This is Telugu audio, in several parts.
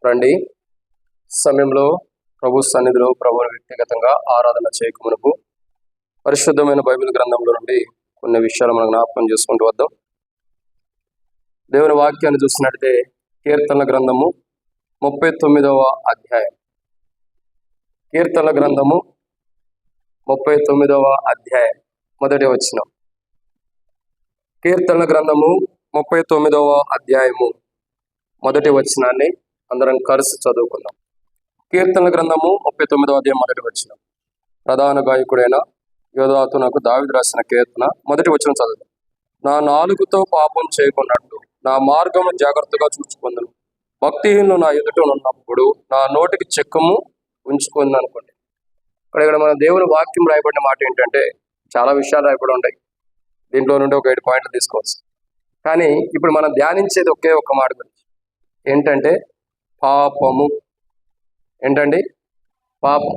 రండి, సమయంలో ప్రభు సన్నిధిలో ప్రభువుని వ్యక్తిగతంగా ఆరాధన చేయకమునకు పరిశుద్ధమైన బైబిల్ గ్రంథంలో నుండి కొన్ని విషయాలు మనం జ్ఞాపకం చేసుకుంటూ వద్దాం. దేవుని వాక్యాన్ని చూసినట్లయితే కీర్తనల గ్రంథము 39వ అధ్యాయం. కీర్తనల గ్రంథము 39వ అధ్యాయం మొదటి వచనం. కీర్తనల గ్రంథము 39వ అధ్యాయము మొదటి వచనాన్ని అందరం కలిసి చదువుకుందాం. కీర్తనల గ్రంథము 39వ అధ్యాయం మొదటి వచనం. ప్రధాన గాయకుడైన యోధాతునకు దావీదు రాసిన కీర్తన మొదటి వచనం చదువుతాం. నా నాలుగుతో పాపం చేయకున్నట్టు నా మార్గము జాగ్రత్తగా చూసుకుందును. భక్తిహీనులు నా ఎదుట ఉన్నప్పుడు నా నోటికి చెక్కము ఉంచుకుంది అనుకోండి. ఇక్కడ మన దేవుని వాక్యం రాయబడిన మాట ఏంటంటే చాలా విషయాలు రాయబడి ఉంటాయి. దీంట్లో నుండి ఒక 7 పాయింట్లు తీసుకోవచ్చు. కానీ ఇప్పుడు మనం ధ్యానించేది ఒకే ఒక మాట గురించి. ఏంటంటే పాపము. ఏంటండి? పాపం.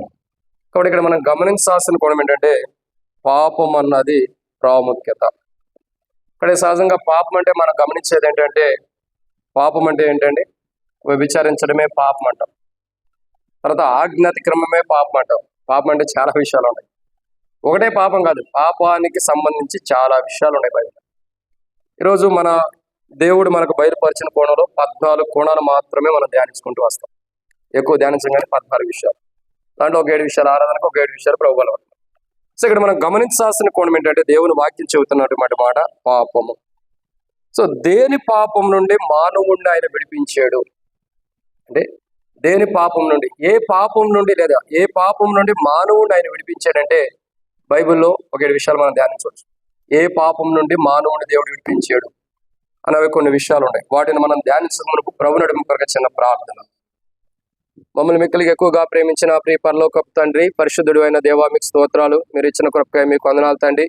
కాబట్టి ఇక్కడ మనం గమనించాల్సిన కోణం ఏంటంటే పాపం అన్నది ప్రాముఖ్యత. ఇక్కడ సహజంగా పాపం అంటే మనం గమనించేది ఏంటంటే పాపం అంటే ఏంటండి? వ్యభిచారించడమే పాపం అంటాం. తర్వాత ఆజ్ఞాతిక్రమమే పాపం అంటాం. పాపం అంటే చాలా విషయాలు ఉన్నాయి. ఒకటే పాపం కాదు, పాపానికి సంబంధించి చాలా విషయాలు ఉన్నాయి బయట. ఈరోజు మన దేవుడు మనకు బయలుపరిచిన కోణంలో 14 కోణాలు మాత్రమే మనం ధ్యానించుకుంటూ వస్తాం. ఎక్కువ ధ్యానించగానే 14 విషయాలు. దాంట్లో ఒక 7 విషయాలు ఆరాధనకు, ఒక 7 విషయాలు ప్రభువుల వల్ల. సో ఇక్కడ మనం గమనించాల్సిన కోణం ఏంటంటే దేవుని వాక్యం చెబుతున్నటువంటి మాట పాపము. సో దేని పాపం నుండి మానవుడిని ఆయన విడిపించాడు అంటే దేని పాపం నుండి, ఏ పాపం నుండి లేదా ఏ పాపం నుండి మానవుడిని ఆయన విడిపించాడంటే బైబిల్లో ఒక 7 విషయాలు మనం ధ్యానించవచ్చు. ఏ పాపం నుండి మానవుడిని దేవుడు విడిపించాడు అనేవి కొన్ని విషయాలు ఉన్నాయి. వాటిని మనం ధ్యానించడం మనకు ప్రభు నడిపింపక చిన్న ప్రార్థన. మమ్మల్ని మిక్కలికి ఎక్కువగా ప్రేమించిన ప్రియ పరలోకపు తండ్రి, పరిశుద్ధుడు అయిన దేవా, మీకు స్తోత్రాలు. మీరు ఇచ్చిన కృపకై మీకు వందనాలు తండ్రి.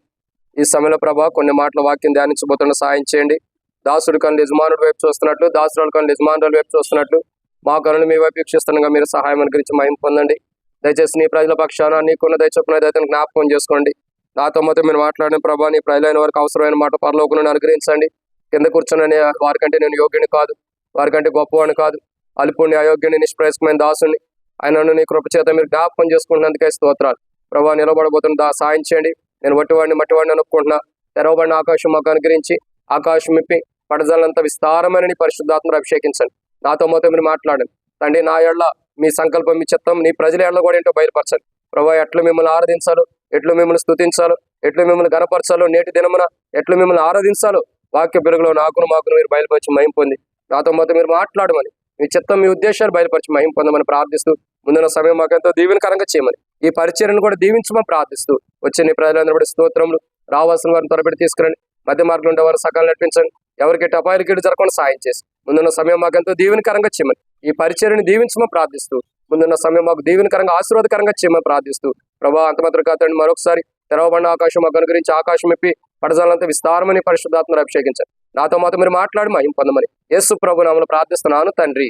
ఈ సమయంలో ప్రభా కొన్ని మాటల వాక్యం ధ్యానించబోతున్న సాయం చేయండి. దాసుడు కన్ను యజమానుడి వైపు చూస్తున్నట్లు, దాసుడు కన్ను యజమానుల వైపు చూస్తున్నట్లు మా కనులు మీ వైపు వీక్షిస్తుండగా మీరు సహాయం అనుగ్రహించి మహిమ పొందండి. దయచేసి నీ ప్రజల పక్షాన నీకున్న దయచొప్పున దయతను జ్ఞాపకం చేసుకోండి. నాతో మొత్తం మీరు మాట్లాడిన ప్రభా, నీ ప్రజలైన వారికి అవసరమైన మాట పరలోకలను అనుగ్రహించండి. కింద కూర్చున్న వారికంటే నేను యోగ్యుని కాదు, వారికంటే గొప్పవాడిని కాదు, అల్పుణ్ణి, అయోగ్యుని, నిష్ప్రయాసమైన దాసుని ఆయనను నీ కృపచేత మీరు జ్ఞాపకం చేసుకుంటున్నందుకే స్తోత్రాలు. ప్రభా, నిలబడబోతున్న సాయం చేయండి. నేను మట్టివాడిని అనుకుంటున్నా. తెరవబడిన ఆకాశం మాకు అనుగ్రహించి ఆకాశం ఇప్పి పడజలంతా విస్తారమైన నీ పరిశుద్ధాత్మను అభిషేకించండి. నాతో మొత్తం మీరు మాట్లాడండి తండ్రి. నా ఎళ్ళ మీ సంకల్పం, మీ చిత్తం, నీ ప్రజల ఎళ్ళ కూడా ఏంటో బయలుపరచండి. ప్రభా, ఎట్లు మిమ్మల్ని ఆరాధించాలో, ఎట్లు మిమ్మల్ని స్తుతించాలో, ఎట్లు మిమ్మల్ని గణపరచాలో, నేటి దినమున ఎట్లు మిమ్మల్ని ఆరాధించాలో వాక్య పెరుగులో మాకును మీరు బయలుపరిచి మహిమ పొంది నాతో మొత్తం మీరు మాట్లాడమని, మీ చిత్తం, మీ ఉద్దేశాలు బయలుపరిచి మహిమ పొందమని ప్రార్థిస్తూ ముందున్న సమయం మాకు ఎంతో దీవెనకరంగా చేయమని, ఈ పరిచర్యను కూడా దీవించమని ప్రార్థిస్తూ వచ్చే నీ ప్రజలందరూ కూడా స్తోత్రములు. రావాల్సిన వారిని త్వరపెట్టి తీసుకురండి. మధ్య మార్గంలో ఉండే వారు సకాలం నడిపించండి. ఎవరికి అపాయాలు కీడు జరగకుండా సాయం చేసి ముందున్న సమయం మాకు ఎంతో దీవెనకరంగా చేయమని, ఈ పరిచర్యను దీవించమని ప్రార్థిస్తూ ముందున్న సమయం మాకు దీవెనకరంగా ఆశీర్వాదకరంగా చేయమని ప్రార్థిస్తూ ప్రభా అంతమాత్రం కాదండి మరొకసారి తెరవబడిన ఆకాశం మాకు అనుగ్రహించి ఆకాశం ఇప్పి పడజాలంతా విస్తారమని పరిశుద్ధాత్మను అభిషేకించండి. నాతో మాత్రం మీరు మాట్లాడి మహిమ పొందమని యేసు ప్రభు నామములో ప్రార్థిస్తున్నాను తండ్రి,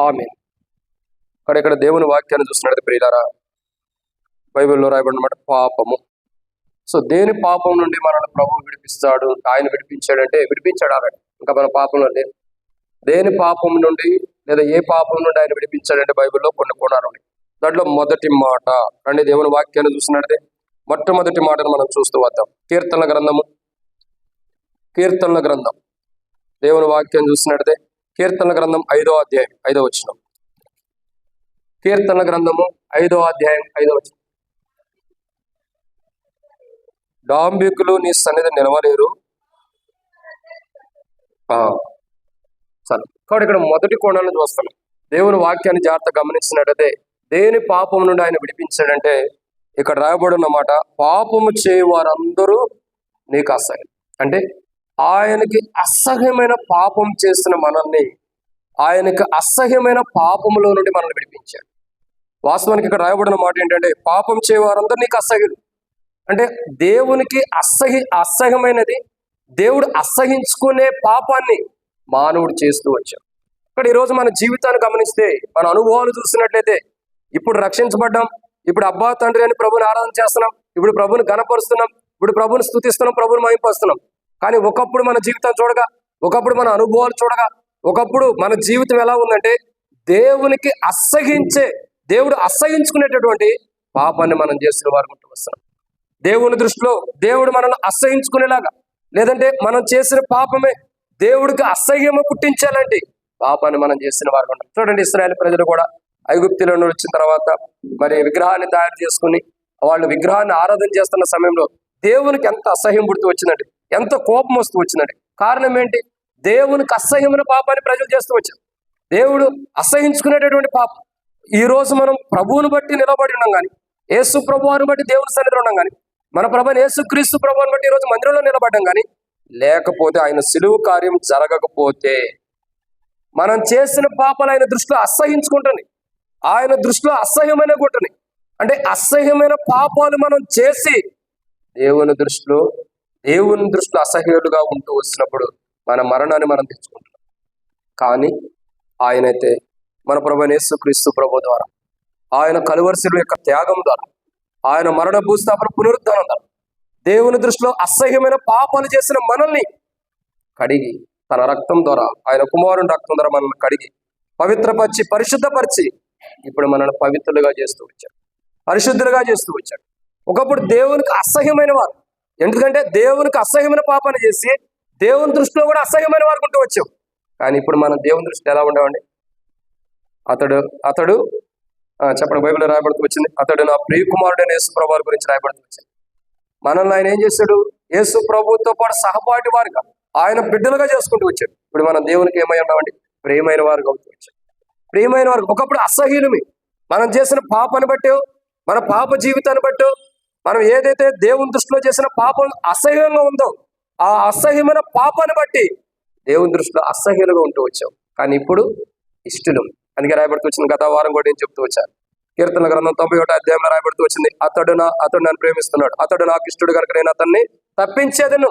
ఆమేన్. ఇక్కడ దేవుని వాక్యాన్ని చూస్తున్నట్టు ప్రియులారా, బైబిల్లో రాయబడిన మాట పాపము. సో దేని పాపం నుండి మనల్ని ప్రభు విడిపిస్తాడు? ఆయన విడిపించాడంటే విడిపించాడు ఆల్రెడీ, ఇంకా మన పాపంలో లేదు. దేని పాపం నుండి లేదా ఏ పాపం నుండి ఆయన విడిపించాడంటే బైబిల్లో కొన్ని కోణాలు ఉన్నాయి. దాంట్లో మొదటి మాట రండి, దేవుని వాక్యాన్ని చూసినట్టే మొట్టమొదటి మాటను మనం చూస్తూ వద్దాం. కీర్తనల గ్రంథం దేవుని వాక్యం చూసినట్టే కీర్తనల గ్రంథం 5వ అధ్యాయం 5వ వచనం. కీర్తనల గ్రంథము 5వ అధ్యాయం 5వ వచనం. డాంబికులు నీ సన్నిధి నిలవలేరు. సరే, కాబట్టి ఇక్కడ మొదటి కోణాన్ని చూస్తాం. దేవుని వాక్యాన్ని జాగ్రత్త గమనించినట్టయితే దేని పాపం నుండి ఆయన విడిపించాడంటే ఇక్కడ రాయబడిన మాట పాపము చేయ వారందరూ నీకు అసహ్యం. అంటే ఆయనకి అసహ్యమైన పాపం చేసిన మనల్ని ఆయనకి అసహ్యమైన పాపములో నుండి మనల్ని విడిపించాడు. వాస్తవానికి ఇక్కడ రాయబడిన మాట ఏంటంటే పాపం చేయ వారందరూ నీకు అసహ్యులు. అంటే దేవునికి అసహ్యమైనది, దేవుడు అసహించుకునే పాపాన్ని మానవుడు చేస్తూ వచ్చాడు. ఇక్కడ ఈరోజు మన జీవితాన్ని గమనిస్తే, మన అనుభవాలు చూసినట్లయితే ఇప్పుడు రక్షించబడ్డాం, ఇప్పుడు అబ్బా తండ్రి అని ప్రభుని ఆరాధన చేస్తున్నాం, ఇప్పుడు ప్రభుని గణపరుస్తున్నాం, ఇప్పుడు ప్రభుని స్తుతిస్తున్నాం, ప్రభుని మహిమపరుస్తున్నాం. కానీ ఒకప్పుడు మన జీవితం చూడగా, ఒకప్పుడు మన అనుభవాలు చూడగా, ఒకప్పుడు మన జీవితం ఎలా ఉందంటే దేవునికి దేవుడు అసహించుకునేటటువంటి పాపాన్ని మనం చేస్తున్న వారు ఉంటూ వస్తున్నాం. దేవుని దృష్టిలో దేవుడు మనల్ని అసహించుకునేలాగా, లేదంటే మనం చేసిన పాపమే దేవుడికి అసహ్యము పుట్టించాలంటే పాపాన్ని మనం చేసిన వారు ఉంటాం. చూడండి, ఇశ్రాయేలు ప్రజలు కూడా ఐగుప్తులో నుండి వచ్చిన తర్వాత మరి విగ్రహాన్ని తయారు చేసుకుని వాళ్ళు విగ్రహాన్ని ఆరాధన చేస్తున్న సమయంలో దేవునికి ఎంత అసహ్యం పుడుతూ వచ్చిందండి, ఎంత కోపం వస్తూ వచ్చిందండి. కారణం ఏంటి? దేవునికి అసహ్యమైన పాపాన్ని ప్రజలు చేస్తూ వచ్చారు. దేవుడు అసహించుకునేటటువంటి పాపం. ఈ రోజు మనం ప్రభువుని బట్టి నిలబడి ఉన్నాం కానీ, యేసు ప్రభువాన్ని బట్టి దేవుని సన్నిధిలో ఉన్నాం కానీ, మన ప్రభుని యేసు క్రీస్తు ప్రభువుని బట్టి ఈరోజు మందిరంలో నిలబడ్డాం కానీ, లేకపోతే ఆయన సిలువు కార్యం జరగకపోతే మనం చేసిన పాపాలు ఆయన దృష్టిలో అసహించుకుంటుంది. ఆయన దృష్టిలో అసహ్యమైన గుంటుంది. అంటే అసహ్యమైన పాపాలు మనం చేసి దేవుని దృష్టిలో అసహ్యులుగా ఉంటూ వచ్చినప్పుడు మన మరణాన్ని మనం తెచ్చుకుంటున్నాం. కానీ ఆయనైతే మన ప్రభువైన యేసుక్రీస్తు ప్రభువు ద్వారా, ఆయన కలువరి శిలువ యొక్క త్యాగం ద్వారా, ఆయన మరణ భూస్థాపన పునరుద్ధానం ద్వారా దేవుని దృష్టిలో అసహ్యమైన పాపాలు చేసిన మనల్ని కడిగి తన రక్తం ద్వారా, ఆయన కుమారుని రక్తం ద్వారా మనల్ని కడిగి పవిత్రపరిచి పరిశుద్ధపరిచి ఇప్పుడు మనల్ని పవిత్రులుగా చేస్తూ వచ్చాడు, పరిశుద్ధులుగా చేస్తూ వచ్చాడు. ఒకప్పుడు దేవునికి అసహ్యమైన వారు, ఎందుకంటే దేవునికి అసహ్యమైన పాపాన్ని చేసి దేవుని దృష్టిలో కూడా అసహ్యమైన వారు ఉంటూ వచ్చాం. కానీ ఇప్పుడు మనం దేవుని దృష్టిలో ఎలా ఉండేవండి? అతడు చెప్పండి, బైబిల్లో రాయబడుతూ వచ్చింది, అతడు నా ప్రియ కుమారుడైన యేసు ప్రభు గురించి రాయబడుతూ వచ్చింది. మనల్ని ఆయన ఏం చేశాడు? యేసు ప్రభుతో పాటు సహపాటి వారుగా, ఆయన బిడ్డలుగా చేసుకుంటూ వచ్చాడు. ఇప్పుడు మనం దేవునికి ఏమై ఉన్నామండి? ప్రియమైన వారుగా అవుతూ వచ్చాడు. ప్రియమైన వారు ఒకప్పుడు అసహ్యులమే. మనం చేసిన పాపాన్ని బట్టి, మన పాప జీవితాన్ని బట్టి, మనం ఏదైతే దేవుని దృష్టిలో చేసిన పాపం అసహ్యంగా ఉందో ఆ అసహ్యమైన పాపాన్ని బట్టి దేవుని దృష్టిలో అసహ్యులుగా ఉంటూ వచ్చాం. కానీ ఇప్పుడు ఇష్టలు. అందుకే రాయబడుతూ వచ్చింది. గత వారం కూడా నేను చెప్తూ వచ్చాను. కీర్తన గ్రంథం 91 అధ్యాయంలో రాయబడుతూ వచ్చింది, అతడు నన్ను ప్రేమిస్తున్నాడు, అతడు నాకు ఇష్టడు కనుక నేను అతన్ని తప్పించేదను.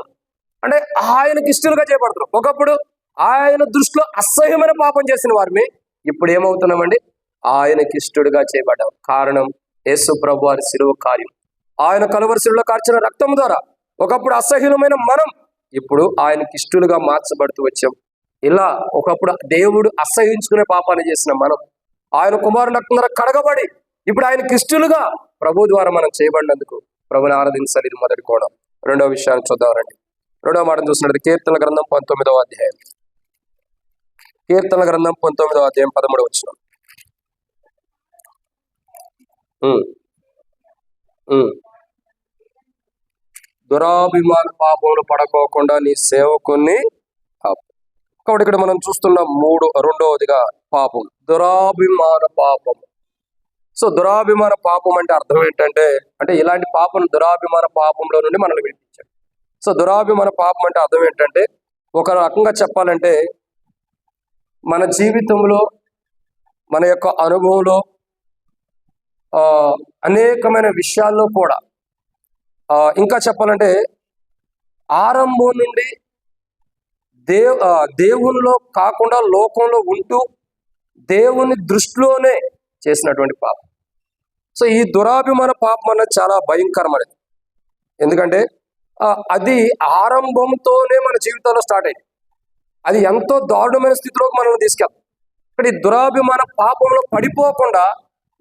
అంటే ఆయనకి ఇష్టలుగా చేయబడుతున్నాం. ఒకప్పుడు ఆయన దృష్టిలో అసహ్యమైన పాపం చేసిన వారిని ఇప్పుడు ఏమవుతున్నామండి? ఆయనకి ఇష్టడుగా చేయబడ్డాం. కారణం యేసు ప్రభు వారి శిలువ కార్యం. ఆయన కలువరి శిలువలో కార్చిన రక్తం ద్వారా ఒకప్పుడు అసహ్యులమైన మనం ఇప్పుడు ఆయనకి ఇష్టలుగా మార్చబడుతూ వచ్చాం. ఇలా ఒకప్పుడు దేవుడు అసహించుకునే పాపాన్ని చేసిన మనం ఆయన కుమారుని రక్తం ద్వారా కడగబడి ఇప్పుడు ఆయనకి ఇష్టలుగా ప్రభు ద్వారా మనం చేయబడినందుకు ప్రభుని ఆరాధించాలి. ఇది మొదటి కోణం. రెండవ విషయాన్ని చూద్దాం రండి. రెండవ మాట చూసినట్టు కీర్తన గ్రంథం 19వ అధ్యాయం, కీర్తన గ్రంథం 19వ అధ్యాయం 13వ వచనం. దురాభిమాన పాపములు పడకోకుండా నీ సేవకుని కాపు. కాబట్టి ఇక్కడ మనం చూస్తున్న రెండవదిగా పాపం, దురాభిమాన పాపం. సో దురాభిమాన పాపం అంటే అర్థం ఏంటంటే, ఇలాంటి పాపం దురాభిమాన పాపంలో నుండి మనల్ని విడిపించాడు. సో దురాభిమాన పాపం అంటే అర్థం ఏంటంటే, ఒక రకంగా చెప్పాలంటే మన జీవితంలో, మన యొక్క అనుభవంలో అనేకమైన విషయాల్లో కూడా, ఇంకా చెప్పాలంటే ఆరంభం నుండి దేవునిలో కాకుండా లోకంలో ఉంటూ దేవుని దృష్టిలోనే చేసినటువంటి పాపం. సో ఈ దురాభిమాన పాపం అన్నది చాలా భయంకరమైనది. ఎందుకంటే అది ఆరంభంతోనే మన జీవితంలో స్టార్ట్ అయింది. అది ఎంతో దారుణమైన స్థితిలోకి మనల్ని తీసుకెళ్తాం. ఇక్కడ ఈ దురాభిమాన పాపంలో పడిపోకుండా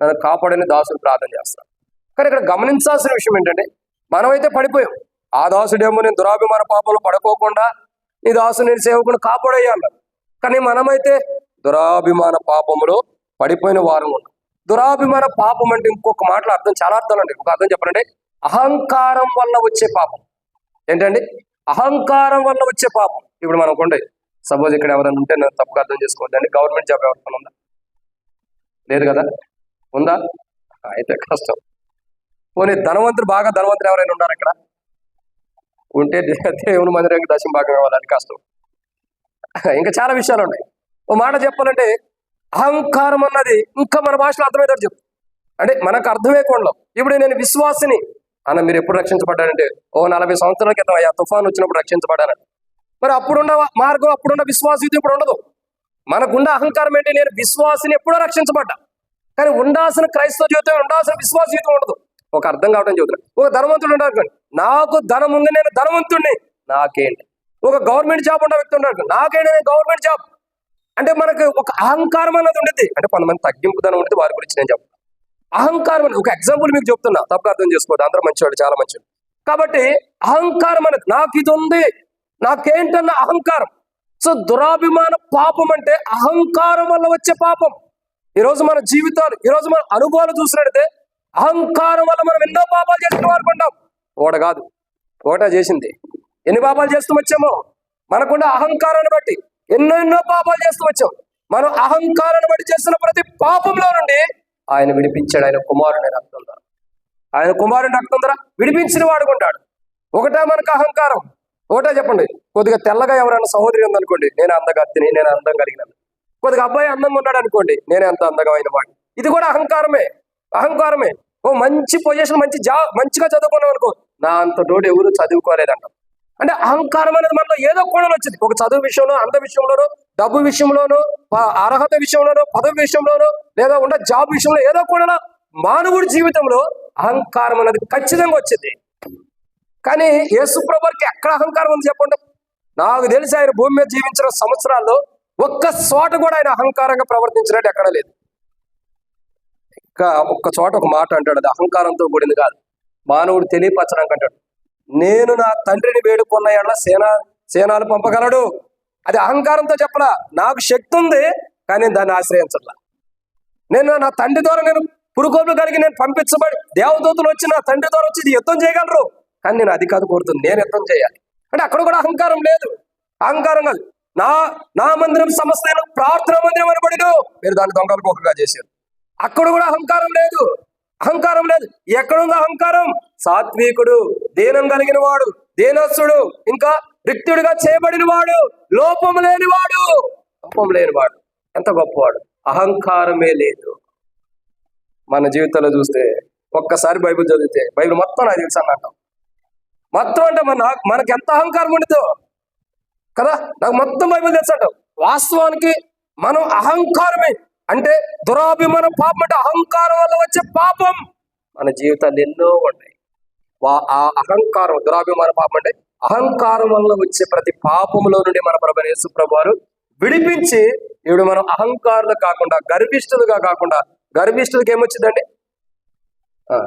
నన్ను కాపాడని దాసుడు ప్రార్థన చేస్తాను. కానీ ఇక్కడ గమనించాల్సిన విషయం ఏంటంటే, మనమైతే పడిపోయాం. ఆ దాసుడేమో నేను దురాభిమాన పాపంలో పడుకోకుండా నీ దాసుడు నేను సేవకుని కాపాడయ్యా అన్నాడు. కానీ మనమైతే దురాభిమాన పాపంలో పడిపోయిన వారం ఉన్నాం. దురాభిమాన పాపం అంటే ఇంకొక మాటలో అర్థం, చాలా అర్థాలు అండి. ఒక అర్థం చెప్పాలంటే అహంకారం వల్ల వచ్చే పాపం. ఏంటండి? అహంకారం వల్ల వచ్చే పాపం. ఇప్పుడు మనం కొండే సపోజ్ ఇక్కడ ఎవరైనా ఉంటే నేను తప్పుగా అర్థం చేసుకోవద్దండి. గవర్నమెంట్ జాబ్ ఎవరికైనా ఉందా? లేదు కదా? ఉందా? అయితే కష్టం. పోనీ బాగా ధనవంతులు ఎవరైనా ఉన్నారు అక్కడ? ఉంటే దేవుని మందిరానికి దశమ భాగం ఇవ్వాలి, అది కష్టం. ఇంకా చాలా విషయాలు ఉన్నాయి. ఓ మాట చెప్పాలంటే అహంకారం అన్నది ఇంకా మన భాషలో అర్థమయ్యేటట్టు చెప్తాం. అంటే మనకు అర్థమే కొండలో. ఇప్పుడు నేను విశ్వాసిని అన్న, మీరు ఎప్పుడు రక్షించబడ్డానంటే 40 సంవత్సరాల క్రితం అయ్యా తుఫాను వచ్చినప్పుడు రక్షించబడ్డాను. మరి అప్పుడున్న మార్గం, అప్పుడున్న విశ్వాసీతం ఇప్పుడు ఉండదు. మనకున్న అహంకారం ఏంటి? నేను విశ్వాసిని ఎప్పుడో రక్షించబడ్డా. కానీ ఉండాల్సిన క్రైస్తవ జీవితం, ఉండాల్సిన విశ్వాస జీవితం ఉండదు. ఒక అర్థం కావడం చెబుతున్నాను. ఒక ధనవంతుడు ఉండాలి, నాకు ధనం ఉంది, నేను ధనవంతుడిని, నాకేంటి? ఒక గవర్నమెంట్ జాబ్ ఉన్న వ్యక్తి ఉన్నాడు, నాకేంటి, నేను గవర్నమెంట్ జాబ్. అంటే మనకు ఒక అహంకారం అనేది ఉండేది. అంటే కొంతమంది తగ్గింపుదనం ఉండేది, వారి గురించి నేను చెప్తాను. అహంకారం అనేది ఒక ఎగ్జాంపుల్ మీకు చెప్తున్నా, తప్పుగా అర్థం చేసుకోవద్దు, అందరూ మంచివాడు, చాలా మంచివాడు. కాబట్టి అహంకారం అనేది నాకు ఇది ఉంది, నాకేంటన్న అహంకారం. సో దురాభిమాన పాపం అంటే అహంకారం వల్ల వచ్చే పాపం. ఈరోజు మన జీవితాలు, ఈరోజు మన అనుభవాలు చూసినట్టయితే అహంకారం వల్ల మనం ఎన్నో పాపాలు చేస్తున్న వారు కొన్నాం. ఒకటి కాదు, ఒకటే చేసింది. ఎన్ని పాపాలు చేస్తూ వచ్చామో మనకున్న అహంకారాన్ని బట్టి ఎన్నెన్నో పాపాలు చేస్తూ వచ్చాం. మనం అహంకారాన్ని బట్టి చేస్తున్న ప్రతి పాపంలో నుండి ఆయన విడిపించాడు. ఆయన కుమారుని రక్తం ద్వారా, ఆయన కుమారుని రక్తం ద్వారా విడిపించిన వాడుకుంటాడు. ఒకటే మనకు అహంకారం, ఒకటే చెప్పండి. కొద్దిగా తెల్లగా ఎవరైనా సహోదరి ఉందనుకోండి, నేను అందగత్తిని, నేను అందం కలిగినాను. కొద్దిగా అబ్బాయి అందంగా ఉన్నాడు అనుకోండి, నేనే అంత అందమైన వాడు. ఇది కూడా అహంకారమే, అహంకారమే. ఓ మంచి పొజిషన్, మంచిగా చదువుకున్నాం అనుకో, నా అంత తోడు ఎవరు చదువుకోలేదంట. అంటే అహంకారం అనేది మనలో ఏదో కోణంలో వచ్చింది. ఒక చదువు విషయంలో, అంద విషయంలోనో, డబ్బు విషయంలోనో, అర్హత విషయంలోనో, పదవి విషయంలోనో, లేదా ఉన్న జాబ్ విషయంలో ఏదో కోణంలో మానవుడి జీవితంలో అహంకారం అనేది ఖచ్చితంగా వచ్చింది. కానీ యేసుప్రభు వారికి ఎక్కడ అహంకారం ఉంది చెప్పండి? నాకు తెలిసి ఆయన భూమి మీద జీవించిన సంవత్సరాల్లో ఒక్క చోట కూడా ఆయన అహంకారంగా ప్రవర్తించినట్టు ఎక్కడ లేదు. ఇంకా ఒక్క చోట ఒక మాట అంటాడు, అది అహంకారంతో కూడింది కాదు, మానవుడు తెలియపరచడానికి అంటాడు, నేను నా తండ్రిని వేడుకున్న ఎడల సేనాలు పంపగలడు. అది అహంకారంతో చెప్పలా, నాకు శక్తి ఉంది కానీ దాన్ని ఆశ్రయించట్లా. నేను నా తండ్రి ద్వారా నేను పురుగోపులు కలిగి నేను పంపించబడి దేవదూతలు వచ్చి నా తండ్రి ద్వారా వచ్చి ఇది యుద్ధం చేయగలరు, కానీ నేను అది కాదు కోరుతుంది, నేను యుద్ధం చేయాలి. అంటే అక్కడ కూడా అహంకారం లేదు, అహంకారం కాదు. నా మందిరం సమస్త ప్రార్థన మందిరం అనబడిను, మీరు దాన్ని దొంగలకు ఒకగా చేశారు. అక్కడ కూడా అహంకారం లేదు, అహంకారం లేదు. ఎక్కడుంది అహంకారం? సాత్వికుడు, దీనం కలిగిన వాడు, దీనస్తుడు, ఇంకా రిక్తుడిగా చేయబడిన వాడు, లోపం లేనివాడు. ఎంత గొప్పవాడు. అహంకారమే లేదు. మన జీవితంలో చూస్తే ఒక్కసారి బైబిల్ చదివితే బైబిల్ మొత్తం నాకు తెలుసు అన్నట్టు. మొత్తం అంటే మనకి ఎంత అహంకారం ఉండదో కదా, నాకు మొత్తం బైబిల్ తెలుసు అంటాం. వాస్తవానికి మనం అహంకారమే. అంటే దురాభిమానం పాపం, అంటే అహంకారం వల్ల వచ్చే పాపం. మన జీవితాలు ఎన్నో ఉన్నాయి. ఆ అహంకారం, దురాభిమాన పాపం అంటే అహంకారం వల్ల వచ్చే ప్రతి పాపంలో నుండి మన ప్రభువైన యేసుప్రభు వారు విడిపించి, ఇప్పుడు మనం అహంకారులు కాకుండా, గర్విష్ఠులుగా కాకుండా, గర్విష్ఠులకి ఏమొచ్చిందండి?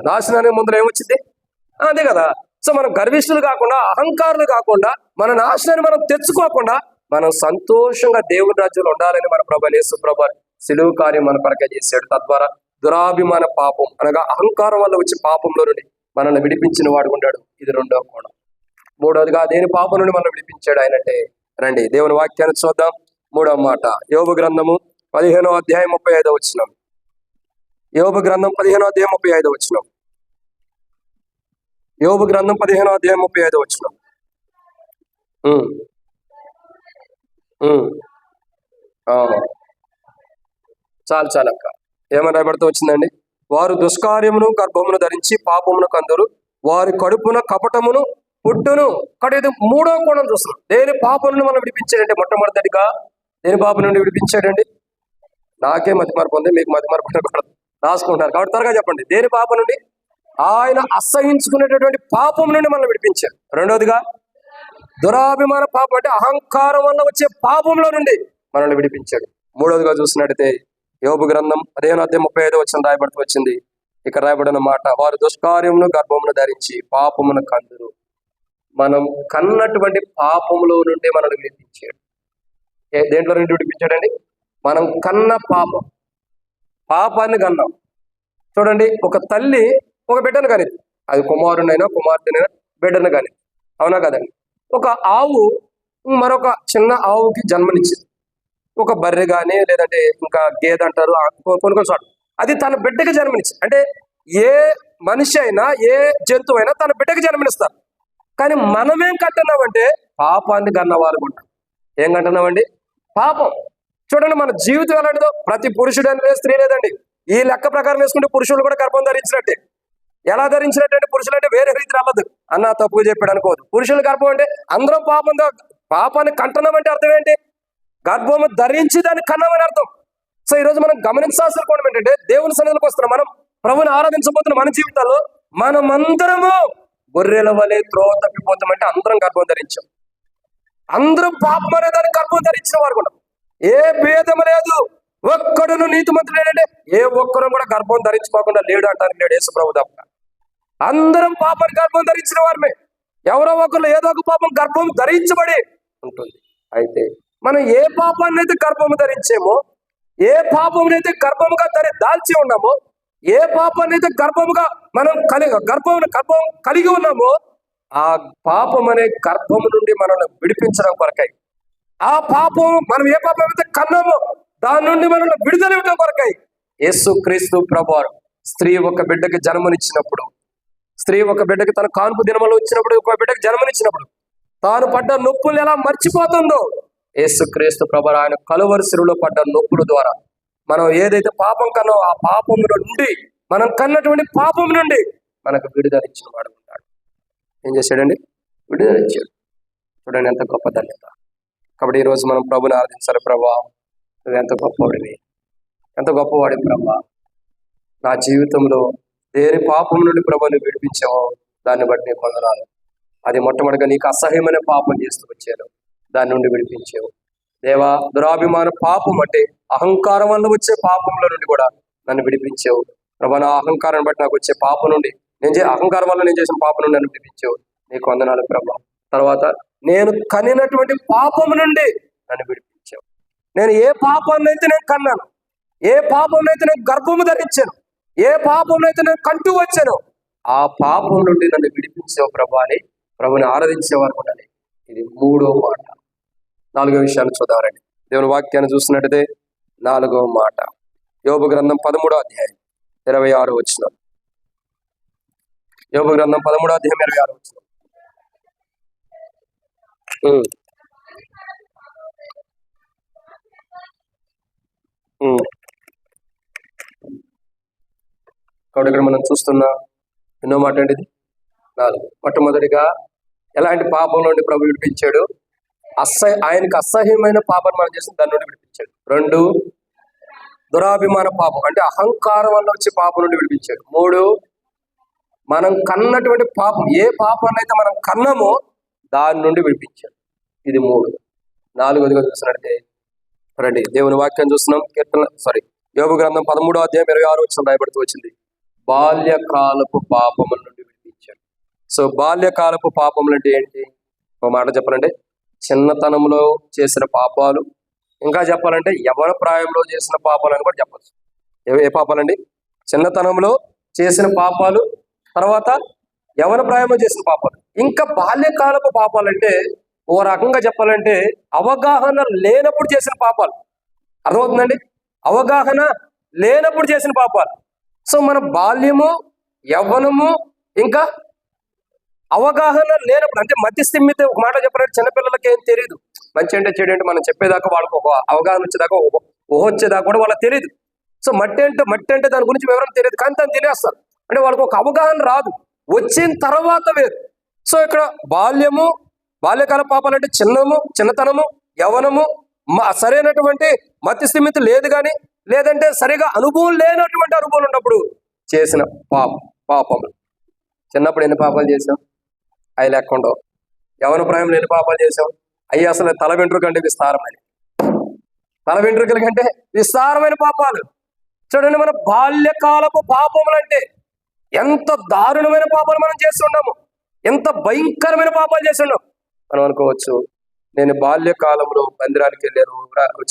నాశనానికి ముందర ఏమొచ్చింది? అదే కదా. సో మనం గర్విష్ఠులు కాకుండా, అహంకారులు కాకుండా, మన నాశనాన్ని మనం తెచ్చుకోకుండా, మనం సంతోషంగా దేవుని రాజ్యంలో ఉండాలని మన ప్రభువైన యేసుప్రభు వారు సిలువ కార్యం మన కొరకే చేశాడు. తద్వారా దురాభిమాన పాపం అనగా అహంకారం వల్ల వచ్చే పాపంలో నుండి మనల్ని విడిపించిన వాడు ఉన్నాడు. ఇది రెండవ కోణం. మూడవదిగా దేని పాపం నుండి మనం విడిపించాడు ఆయనంటే, రండి దేవుని వాక్యాన్ని చూద్దాం. మూడవ మాట, యోబు గ్రంథము 15వ అధ్యాయం 35వ వచనం. యోబు గ్రంథం 15వ అధ్యాయం 35వ వచనం. యోబు గ్రంథం 15వ అధ్యాయం 35వ వచనం. చాలు అక్క, ఏమని రాయబడుతూ వచ్చిందండి? వారు దుష్కార్యమును గర్భమును ధరించి పాపమును కందరు, వారి కడుపున కపటమును పుట్టును. ఇక్కడ ఇది మూడో కోణం చూస్తున్నాం. దేని పాపం నుండి మనం విడిపించాడంటే, మొట్టమొదటిగా దేని పాపం నుండి విడిపించాడండి? నాకే మతిమార్పు ఉంది, మీకు మతిమార్పు ఉండకూడదు, రాసుకుంటారు కాబట్టి త్వరగా చెప్పండి. దేని పాపం నుండి? ఆయన అసహించుకునేటటువంటి పాపం నుండి మనం విడిపించాడు. రెండవదిగా దురాభిమాన పాపం, అంటే అహంకారం వల్ల వచ్చే పాపంలో నుండి మనల్ని విడిపించాడు. మూడవదిగా చూసినట్టయితే యోబు గ్రంథం 15వ అధ్యాయం 35వ వచనం రాయబడుతూ వచ్చింది. ఇక్కడ రాయబడిన మాట, వారు దుష్కార్యమును గర్భమును ధరించి పాపమును కందురు. మనం కన్నటువంటి పాపములో నుండి మనల్ని విడిపించాడు. దేంట్లో నుండి విడిపించాడండి? మనం కన్న పాపాన్ని కన్నాం. చూడండి, ఒక తల్లి ఒక బిడ్డను కానీ, అది కుమారునైనా కుమార్తెనైనా బిడ్డను కానీ, అవునా కదండి? ఒక ఆవు మరొక చిన్న ఆవుకి జన్మనిచ్చింది. ఒక బర్రె కానీ, లేదంటే ఇంకా గేదె అంటారు కొన్ని చోట, అది తన బిడ్డకి జన్మనిచ్చింది. అంటే ఏ మనిషి అయినా, ఏ జంతువు అయినా తన బిడ్డకి జన్మనిస్తారు. కానీ మనమేం కంటున్నామంటే పాపాన్ని కన్నవారు ఉంటాం. ఏం కంటున్నామండి? పాపం. చూడండి, మన జీవితం ఎలాంటిదో. ప్రతి పురుషుడు అనేది స్త్రీ లేదండి. ఈ లెక్క ప్రకారం వేసుకుంటే పురుషులు కూడా గర్భం ధరించినట్టే. ఎలా ధరించినట్టు అంటే, పురుషులు అంటే వేరే రీతి రాలేదు అన్న తప్పుగా చెప్పాడు అనుకోవద్దు. పురుషుల గర్భం అంటే అందరం పాపాన్ని కంటున్నామంటే అర్థం ఏంటి? గర్భము ధరించి దాన్ని కన్నామని అర్థం. సో ఈరోజు మనం గమనించాల్సిన కోణం ఏంటంటే, దేవుని సన్నిధిలోకి వస్తున్నాం, మనం ప్రభుని ఆరాధించబోతున్న మన జీవితాల్లో మనమందరము గొర్రెల వలె త్రోవ తప్పిపోతామంటే అందరం గర్భం ధరించాం. అందరం పాపం అనే దాన్ని గర్భం ధరించిన వారు కూడా. ఏ భేదము లేదు. ఒక్కడును నీతిమంతుడు లేడంటే ఏ ఒక్కరు కూడా గర్భం ధరించుకోకుండా లేడు అంటానికి లేడు యేసుప్రభు తప్ప. అందరం పాపం గర్భం ధరించిన వారమే. ఎవరో ఒకరు ఏదో ఒక పాపం గర్భం ధరించబడి ఉంటుంది. అయితే మనం ఏ పాపాన్ని అయితే గర్భము ధరించేమో, ఏ పాపమునైతే గర్భముగా దాల్చి ఉన్నామో, ఏ పాపాన్ని అయితే గర్భం కలిగి ఉన్నామో, ఆ పాపం అనే గర్భము నుండి మనల్ని విడిపించడం కొరకై, ఆ పాపం మనం ఏ పాపం అయితే కన్నామో దాని నుండి మనల్ని విడుదల ఇవ్వడం కొరకై యేసుక్రీస్తు ప్రభువారు స్త్రీ ఒక బిడ్డకి జన్మనిచ్చినప్పుడు, స్త్రీ ఒక బిడ్డకి తన కాన్పు దినములు వచ్చినప్పుడు, ఒక బిడ్డకి జన్మనిచ్చినప్పుడు తాను పడ్డ నొప్పులు ఎలా మర్చిపోతుందో, యేసుక్రీస్తు ప్రభువారు ఆయన కలువరి శిలువలో పడ్డ నొప్పుల ద్వారా మనం ఏదైతే పాపం కన్నో ఆ పాపం నుండి, మనం కన్నటువంటి పాపం నుండి మనకు విడుదల ఇచ్చిన వాడు ఉంటాడు. ఏం చేశాడండి? విడుదల ఇచ్చాడు. చూడండి ఎంత గొప్ప ధన్యత. కాబట్టి ఈరోజు మనం ప్రభుని ఆరాధించాలి. ప్రభా, నువ్వు ఎంత గొప్పవాడివి, ఎంత గొప్పవాడి ప్రభా. నా జీవితంలో దేని పాపం నుండి ప్రభు నువ్వు విడిపించావో దాన్ని బట్టి నీకు వందనాలు. అది మొట్టమొదటిగా నీకు అసహ్యమైన పాపం చేస్తూ వచ్చాను, దాని నుండి విడిపించావు దేవా. దురాభిమాన పాపం అంటే అహంకారం వల్ల వచ్చే పాపంలో నుండి కూడా నన్ను విడిపించావు ప్రభా. నా అహంకారం బట్టి నాకు వచ్చే పాపం నుండి, అహంకారం వల్ల నేను చేసిన పాపం నుండి నన్ను విడిపించావు, నీకు వందనాలు ప్రభా. తర్వాత నేను కనినటువంటి పాపం నుండి నన్ను విడిపించావు. నేను ఏ పాపాన్ని అయితే నేను కన్నాను, ఏ పాపం అయితే నేను గర్భము ధరించాను, ఏ పాపం అయితే నేను కంటూ వచ్చాను, ఆ పాపం నుండి నన్ను విడిపించావు ప్రభా అని ప్రభుని ఆరాధించేవారు ఉండాలి. ఇది 3వ మాట. 4వ విషయాన్ని చూద్దామండి. దేవుని వాక్యాన్ని చూస్తున్నట్టయితే 4వ మాట యోబు గ్రంథం 13వ అధ్యాయం 26వ వచనం. యోబు గ్రంథం 13వ అధ్యాయం 26వ వచనం. కాబట్టి ఇక్కడ మనం చూస్తున్న ఎన్నో మాట అండి ఇది. 4. మొట్టమొదటిగా ఎలాంటి పాపం నుండి ప్రభు విడిపించాడు? ఆయనకు అసహ్యమైన పాపం మనం చేసిన దాని నుండి విడిపించాడు. 2, దురాభిమాన పాపం అంటే అహంకారం వల్ల వచ్చే పాపం నుండి విడిపించాడు. 3, మనం కన్నటువంటి పాపం, ఏ పాపాన్ని అయితే మనం కన్నామో దాని నుండి విడిపించాడు. ఇది 3. 4వదిగా చూసినట్టే రండి దేవుని వాక్యాన్ని చూస్తున్నాం. యోబు గ్రంథం 13వ అధ్యాయం 26వ వచనం రాయబడుతూ వచ్చింది, బాల్యకాలపు పాపముల నుండి విడిపించాడు. సో బాల్యకాలపు పాపములు అంటే ఏంటి? ఒక మాట చెప్పాలంటే చిన్నతనంలో చేసిన పాపాలు, ఇంకా చెప్పాలంటే యవ్వన ప్రాయంలో చేసిన పాపాలు అని కూడా చెప్పచ్చు. ఏ పాపాలండి? చిన్నతనంలో చేసిన పాపాలు, తర్వాత యవ్వన ప్రాయంలో చేసిన పాపాలు. ఇంకా బాల్యకాలపు పాపాలు అంటే ఓ రకంగా చెప్పాలంటే అవగాహన లేనప్పుడు చేసిన పాపాలు. అర్థమవుతుందండి? అవగాహన లేనప్పుడు చేసిన పాపాలు. సో మన బాల్యము, యవ్వనము, ఇంకా అవగాహన లేనప్పుడు అంటే మధ్యస్థిమితే. ఒక మాట చెప్పాలంటే చిన్నపిల్లలకి ఏం తెలియదు, మంచి అంటే చెడు అంటే మనం చెప్పేదాకా వాళ్ళకు ఒక అవగాహన వచ్చేదాకా, ఊహ వచ్చేదాకా కూడా వాళ్ళకి తెలియదు. సో మట్టి అంటే దాని గురించి వివరం తెలియదు, కానీ దాన్ని తెలియస్తారు. అంటే వాళ్ళకు ఒక అవగాహన రాదు, వచ్చిన తర్వాత వేరు. సో ఇక్కడ బాల్యకాల పాపాలంటే చిన్నతనము, యవ్వనము, సరైనటువంటి మధ్యస్థిమితి లేదు కానీ, లేదంటే సరిగా అనుభవం లేనటువంటి అనుభవం ఉన్నప్పుడు చేసిన పాపములు. చిన్నప్పుడు ఎన్ని పాపాలు చేసాం అవి లేకుండా, యవ్వన ప్రాయంలో ఎన్ని పాపాలు చేసాం అవి అసలు తల వెంట్రుకంటే విస్తారమైన, తల వెంట్రుకల కంటే విస్తారమైన పాపాలు. చూడండి, మన బాల్యకాలపు పాపములు అంటే ఎంత దారుణమైన పాపాలు మనం చేస్తున్నాము, ఎంత భయంకరమైన పాపాలు చేస్తున్నాం. మనం అనుకోవచ్చు, నేను బాల్యకాలంలో మందిరానికి వెళ్ళాను,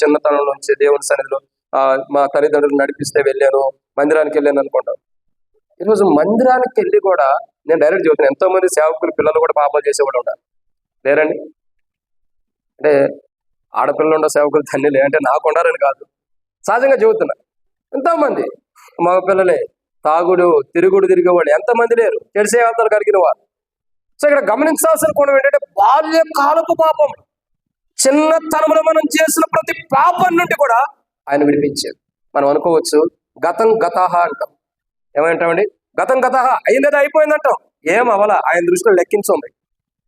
చిన్నతనం నుంచి దేవుని సన్నిధిలో మా తల్లిదండ్రులు నడిపిస్తే వెళ్ళాను, మందిరానికి వెళ్ళాను అనుకుంటాం. ఈరోజు మందిరానికి వెళ్ళి కూడా నేను డైరెక్ట్ చెబుతున్నాను, ఎంతో మంది సేవకులు పిల్లలు కూడా పాపాలు చేసేవాడు ఉన్నారు, లేరండి? అంటే ఆడపిల్లలు ఉండే సేవకులు ధన్యులే అంటే నాకు ఉండాలని కాదు, సహజంగా చెబుతున్నా. ఎంతోమంది మగ పిల్లలే తాగుడు తిరుగుడు తిరిగేవాళ్ళు ఎంతమంది లేరు, చెడు సేవతలు కలిగిన వారు. సో ఇక్కడ గమనించాల్సిన కోణం ఏంటంటే బాల్యకాలపు పాపం, చిన్నతనంలో మనం చేసిన ప్రతి పాపం నుండి కూడా ఆయన విడిపించాడు. మనం అనుకోవచ్చు గతం గతహ అంటాం. ఏమంటామండి? గతం గతహ అయిందేదో అయిపోయిందంటాం. ఏం అవలా, ఆయన దృష్టిలో లెక్కించుంది.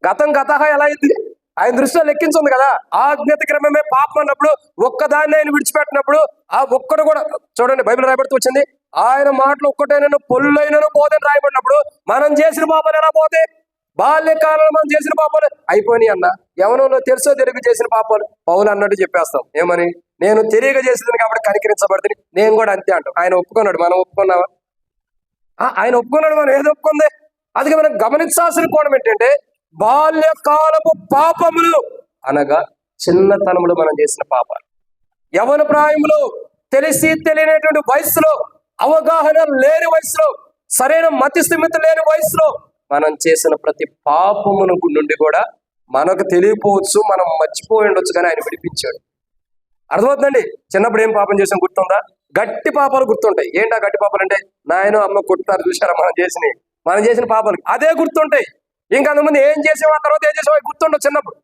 గతం గతహ ఎలా అయింది? ఆయన దృష్టిలో లెక్కించుంది కదా. ఆజ్ఞాత క్రమమే పాపం అన్నప్పుడు ఒక్కదాన్ని ఆయన విడిచిపెట్టినప్పుడు ఆ ఒక్కడు కూడా చూడండి, బైబిల్ రాయబడుతూ వచ్చింది, ఆయన మాటలు ఒక్కటైనను పొల్లైనను పోదని రాయబడినప్పుడు మనం చేసిన పాపాలు ఎలా పోతే? బాల్యకాలంలో మనం చేసిన పాపాలు అయిపోయినాయి అన్న, యవనంలో తెలుసో తెలివి చేసిన పాపాలు పౌలు అన్నట్టు చెప్పేస్తాం. ఏమని? నేను తెలియక చేసింది కాబట్టి కనికరించబడుతుంది, నేను కూడా అంతే అంటాం. ఆయన ఒప్పుకున్నాడు, మనం ఒప్పుకున్నావా? ఆయన ఒప్పుకున్నాడు, మనం ఏది ఒప్పుకుంది? అందుకే మనం గమనించాల్సిన కోణం ఏంటంటే, బాల్యకాలపు పాపములు అనగా చిన్నతనములు మనం చేసిన పాపాలు, యవన ప్రాయములో తెలిసి తెలియనటువంటి వయసులో, అవగాహన లేని వయసులో, సరైన మతి స్థిమిత లేని వయసులో మనం చేసిన ప్రతి పాపమును నుండి కూడా మనకు తెలియపోవచ్చు, మనం మర్చిపోయి ఉండొచ్చు, కానీ ఆయన విడిపించాడు. అర్థమవుతుందండి? చిన్నప్పుడు ఏం పాపం చేసాం గుర్తుందా? గట్టి పాపాలు గుర్తుంటాయి. ఏంటా గట్టి పాపాలు అంటే, నాయన అమ్మ కొట్టారు చూసారా మనం చేసిన పాపాలు అదే గుర్తుంటాయి. ఇంకా అంతమంది ఏం చేసామో ఆ తర్వాత ఏం చేసామో గుర్తుండవు. చిన్నప్పుడు